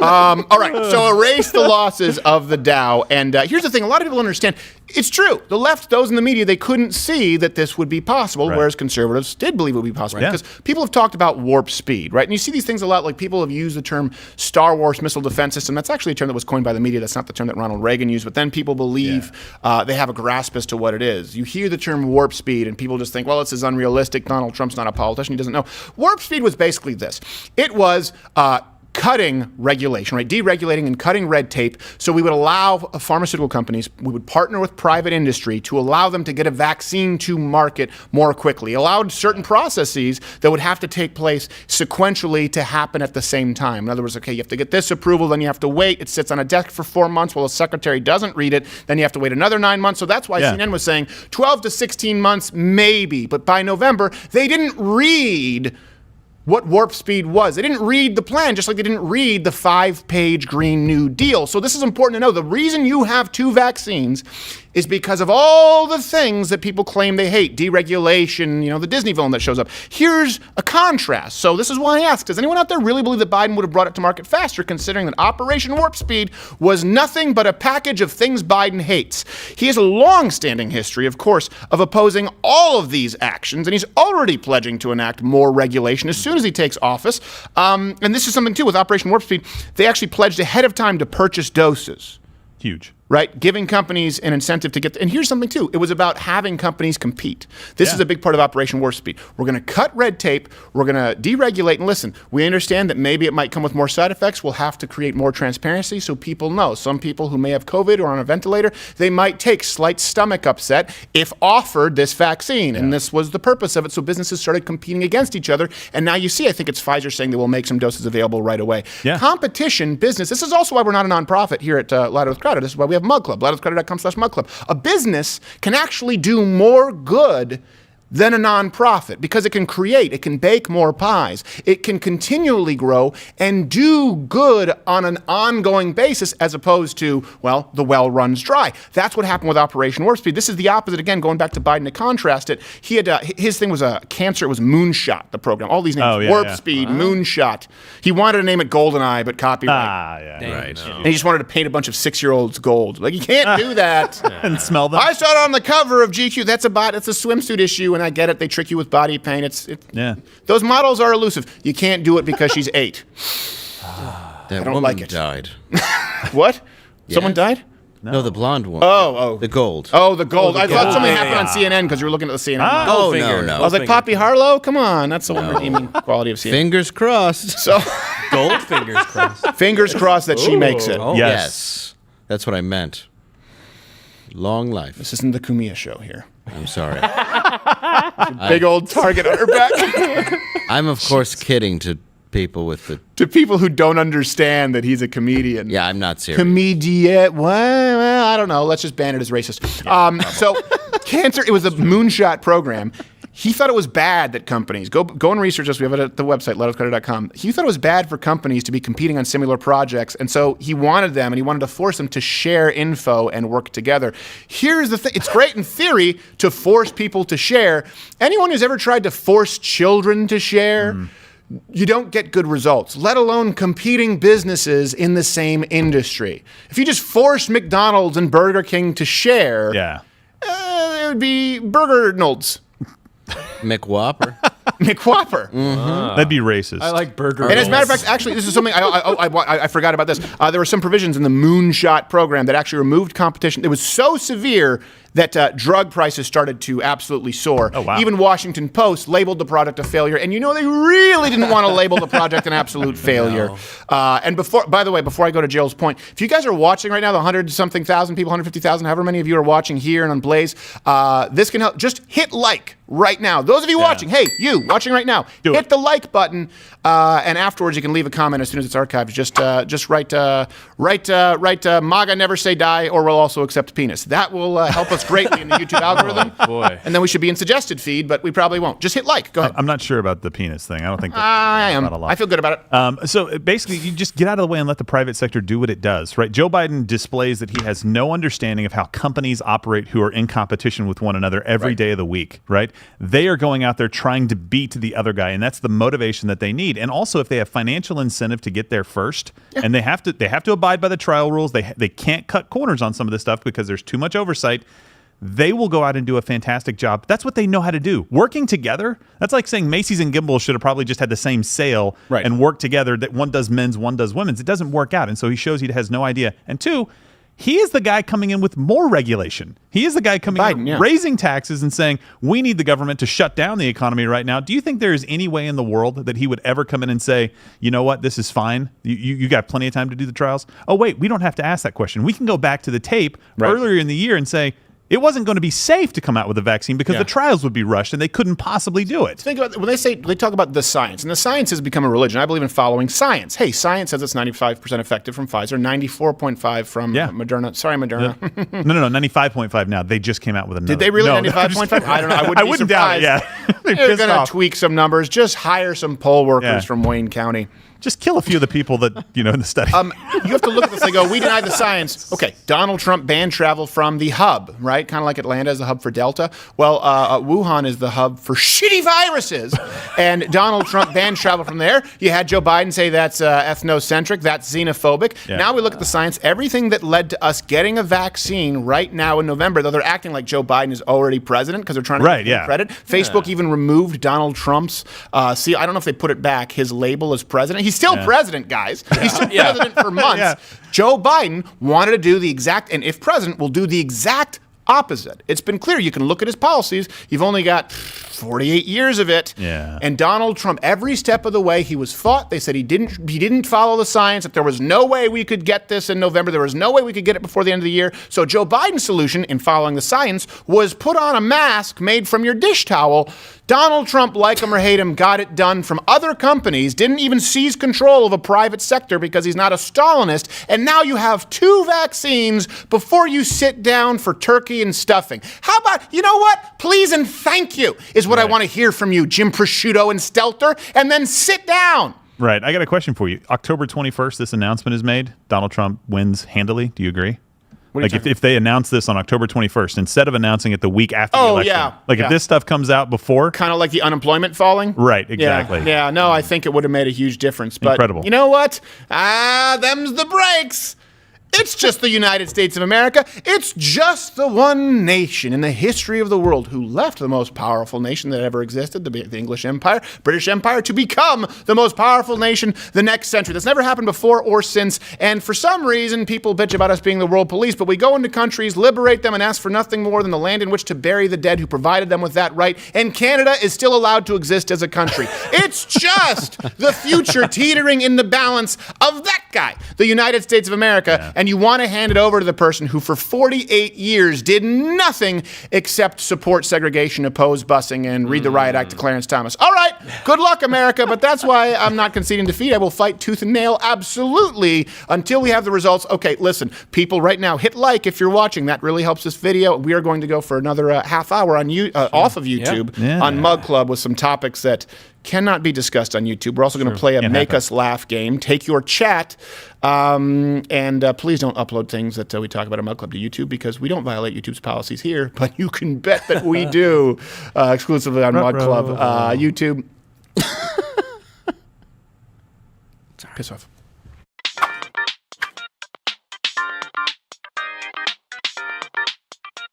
All right, so erase the losses of the Dow. And here's the thing. A lot of people understand. It's true. The left, those in the media, they couldn't see that this would be possible, whereas conservatives did believe it would be possible. Right. Because people have talked about warp speed, right? And you see these things a lot, like people have used the term Star Wars missile defense system. That's actually a term that was coined by the media. That's not the term that Ronald Reagan used. But then people believe they have a grasp as to what it is. You hear the term warp speed, and people just think, well, this is unrealistic. Donald Trump's not a politician. He doesn't know. Warp speed was basically this. It was cutting regulation, right? Deregulating and cutting red tape. So we would allow pharmaceutical companies, we would partner with private industry to allow them to get a vaccine to market more quickly. Allowed certain processes that would have to take place sequentially to happen at the same time. In other words, okay, you have to get this approval, then you have to wait. It sits on a desk for 4 months while the secretary doesn't read it. Then you have to wait another 9 months. So that's why CNN was saying 12 to 16 months, maybe. But by November, they didn't read what warp speed was. They didn't read the plan, just like they didn't read the 5-page Green New Deal. So this is important to know. The reason you have 2 vaccines is because of all the things that people claim they hate. Deregulation, the Disney villain that shows up. Here's a contrast. So this is why I ask, does anyone out there really believe that Biden would have brought it to market faster, considering that Operation Warp Speed was nothing but a package of things Biden hates? He has a long-standing history, of course, of opposing all of these actions, and he's already pledging to enact more regulation as soon as he takes office. And this is something, too, with Operation Warp Speed. They actually pledged ahead of time to purchase doses. Huge. Right? Giving companies an incentive to get... And here's something, too. It was about having companies compete. This is a big part of Operation Warp Speed. We're going to cut red tape. We're going to deregulate. And listen, we understand that maybe it might come with more side effects. We'll have to create more transparency so people know. Some people who may have COVID or on a ventilator, they might take slight stomach upset if offered this vaccine. And this was the purpose of it. So businesses started competing against each other. And now you see, I think it's Pfizer saying they will make some doses available right away. Yeah. Competition, business. This is also why we're not a nonprofit here at Louder with Crowder. This is why we have Mug Club, loudwithcrowder.com/Mug Club. A business can actually do more good than a nonprofit because it can bake more pies. It can continually grow and do good on an ongoing basis as opposed to, well, the well runs dry. That's what happened with Operation Warp Speed. This is the opposite, again, going back to Biden to contrast it. He had, his thing was a cancer, it was Moonshot, the program. All these names, Warp Speed, Moonshot. He wanted to name it GoldenEye, but copyright. Right. And he just wanted to paint a bunch of 6-year-olds gold. Like, you can't do that. And smell them. I saw it on the cover of GQ. That's a swimsuit issue, and I get it. They trick you with body paint. Those models are elusive. You can't do it because she's 8. That I don't woman like it. died. What? Someone died? No, the blonde one. Oh. The gold. Oh, the gold. I thought something Yeah, happened on yeah. CNN because you were looking at the CNN. Oh, I was like, Poppy Harlow? Come on. That's the one redeeming quality of CNN. Fingers crossed. So, Gold fingers crossed. fingers crossed that she makes it. Oh. Yes. That's what I meant. Long life. This isn't the Kumia show here. I'm sorry. Big old target on her back. I'm, of course, kidding to people with the... To people who don't understand that he's a comedian. Yeah, I'm not serious. Comedian. Well, I don't know. Let's just ban it as racist. So, cancer, it was a moonshot program. he thought it was bad that companies go and research this. We have it at the website, letoscutter.com. He thought it was bad for companies to be competing on similar projects, and so he wanted them, and he wanted to force them to share info and work together. Here's the thing: it's great in theory to force people to share. Anyone who's ever tried to force children to share, you don't get good results, let alone competing businesses in the same industry. If you just force McDonald's and Burger King to share, it would be Burger Nolds. McWhopper. McWhopper. That'd be racist. I like burger. And as a matter of fact, actually, this is something I forgot about this. There were some provisions in the Moonshot program that actually removed competition. It was so severe that drug prices started to absolutely soar. Oh, wow. Even Washington Post labeled the product a failure, and they really didn't want to label the product an absolute failure. And by the way, before I go to Jill's point, if you guys are watching right now, the 100-something thousand people, 150,000, however many of you are watching here and on Blaze, this can help. Just hit like right now. Those of you watching, hey, you watching right now, hit the like button, and afterwards you can leave a comment as soon as it's archived. Just write MAGA never say die, or we'll also accept penis. That will help us greatly in the YouTube algorithm. Oh, boy. And then we should be in suggested feed, but we probably won't. Just hit like. Go ahead. I'm not sure about the penis thing. I don't think I am. a lot. I feel good about it. So basically, you just get out of the way and let the private sector do what it does, right? Joe Biden displays that he has no understanding of how companies operate who are in competition with one another every day of the week, right? They are going out there trying to beat the other guy, and that's the motivation that they need. And also, if they have financial incentive to get there first, and they have to abide by the trial rules, they can't cut corners on some of this stuff because there's too much oversight. They will go out and do a fantastic job. That's what they know how to do. Working together, that's like saying Macy's and Gimbel should have probably just had the same sale and work together, that one does men's, one does women's. It doesn't work out. And so he shows he has no idea. And two, he is the guy coming in with more regulation. He is the guy coming in raising taxes and saying, we need the government to shut down the economy right now. Do you think there is any way in the world that he would ever come in and say, you know what, this is fine. You got plenty of time to do the trials. Oh, wait, we don't have to ask that question. We can go back to the tape earlier in the year and say, it wasn't going to be safe to come out with a vaccine because the trials would be rushed and they couldn't possibly do it. Think about when they talk about the science, and the science has become a religion. I believe in following science. Hey, science says it's 95% effective from Pfizer, 94.5 from Moderna. Sorry, Moderna. No, 95.5 now. They just came out with another. Did they really 95.5? I don't know. I wouldn't doubt it. Yeah, they're going to tweak some numbers. Just hire some poll workers from Wayne County. Just kill a few of the people that, in the study. You have to look at this and go, we deny the science. Okay, Donald Trump banned travel from the hub, right? Kind of like Atlanta is the hub for Delta. Well, Wuhan is the hub for shitty viruses. And Donald Trump banned travel from there. You had Joe Biden say that's ethnocentric, that's xenophobic. Yeah. Now we look at the science. Everything that led to us getting a vaccine right now in November, though they're acting like Joe Biden is already president because they're trying to give him credit. Facebook even removed Donald Trump's, I don't know if they put it back, his label as president. He's still president, guys. He's still president for months. Joe Biden wanted to do the exact, and if president, will do the exact opposite. It's been clear. You can look at his policies. You've only got 48 years of it. Yeah. And Donald Trump, every step of the way, he was fought. They said he didn't follow the science. That there was no way we could get this in November. There was no way we could get it before the end of the year. So Joe Biden's solution in following the science was put on a mask made from your dish towel. Donald Trump, like him or hate him, got it done from other companies, didn't even seize control of a private sector because he's not a Stalinist, and now you have 2 vaccines before you sit down for turkey and stuffing. How about, you know what? Please and thank you is what I want to hear from you, Jim Prosciutto and Stelter, and then sit down. Right. I got a question for you. October 21st, this announcement is made. Donald Trump wins handily. Do you agree? If they announce this on October 21st, instead of announcing it the week after the election. If this stuff comes out before. Kind of like the unemployment falling? Right, exactly. Yeah, no, I think it would have made a huge difference. But incredible. You know what? Them's the breaks. It's just the United States of America. It's just the one nation in the history of the world who left the most powerful nation that ever existed, the English Empire, British Empire, to become the most powerful nation the next century. That's never happened before or since. And for some reason, people bitch about us being the world police, but we go into countries, liberate them, and ask for nothing more than the land in which to bury the dead who provided them with that right. And Canada is still allowed to exist as a country. It's just the future teetering in the balance of that guy, the United States of America. and you want to hand it over to the person who for 48 years did nothing except support segregation, oppose busing, and read the riot act to Clarence Thomas. All right, good luck, America, but that's why I'm not conceding defeat. I will fight tooth and nail, absolutely, until we have the results. Okay, listen, people, right now, hit like if you're watching. That really helps this video. We are going to go for another half hour on off of YouTube on Mug Club with some topics that cannot be discussed on YouTube. We're also going to play a Make Us Laugh game. Take your chat, and please don't upload things that we talk about on Mug Club to YouTube, because we don't violate YouTube's policies here, but you can bet that we do, exclusively on Mug Club YouTube. Piss off.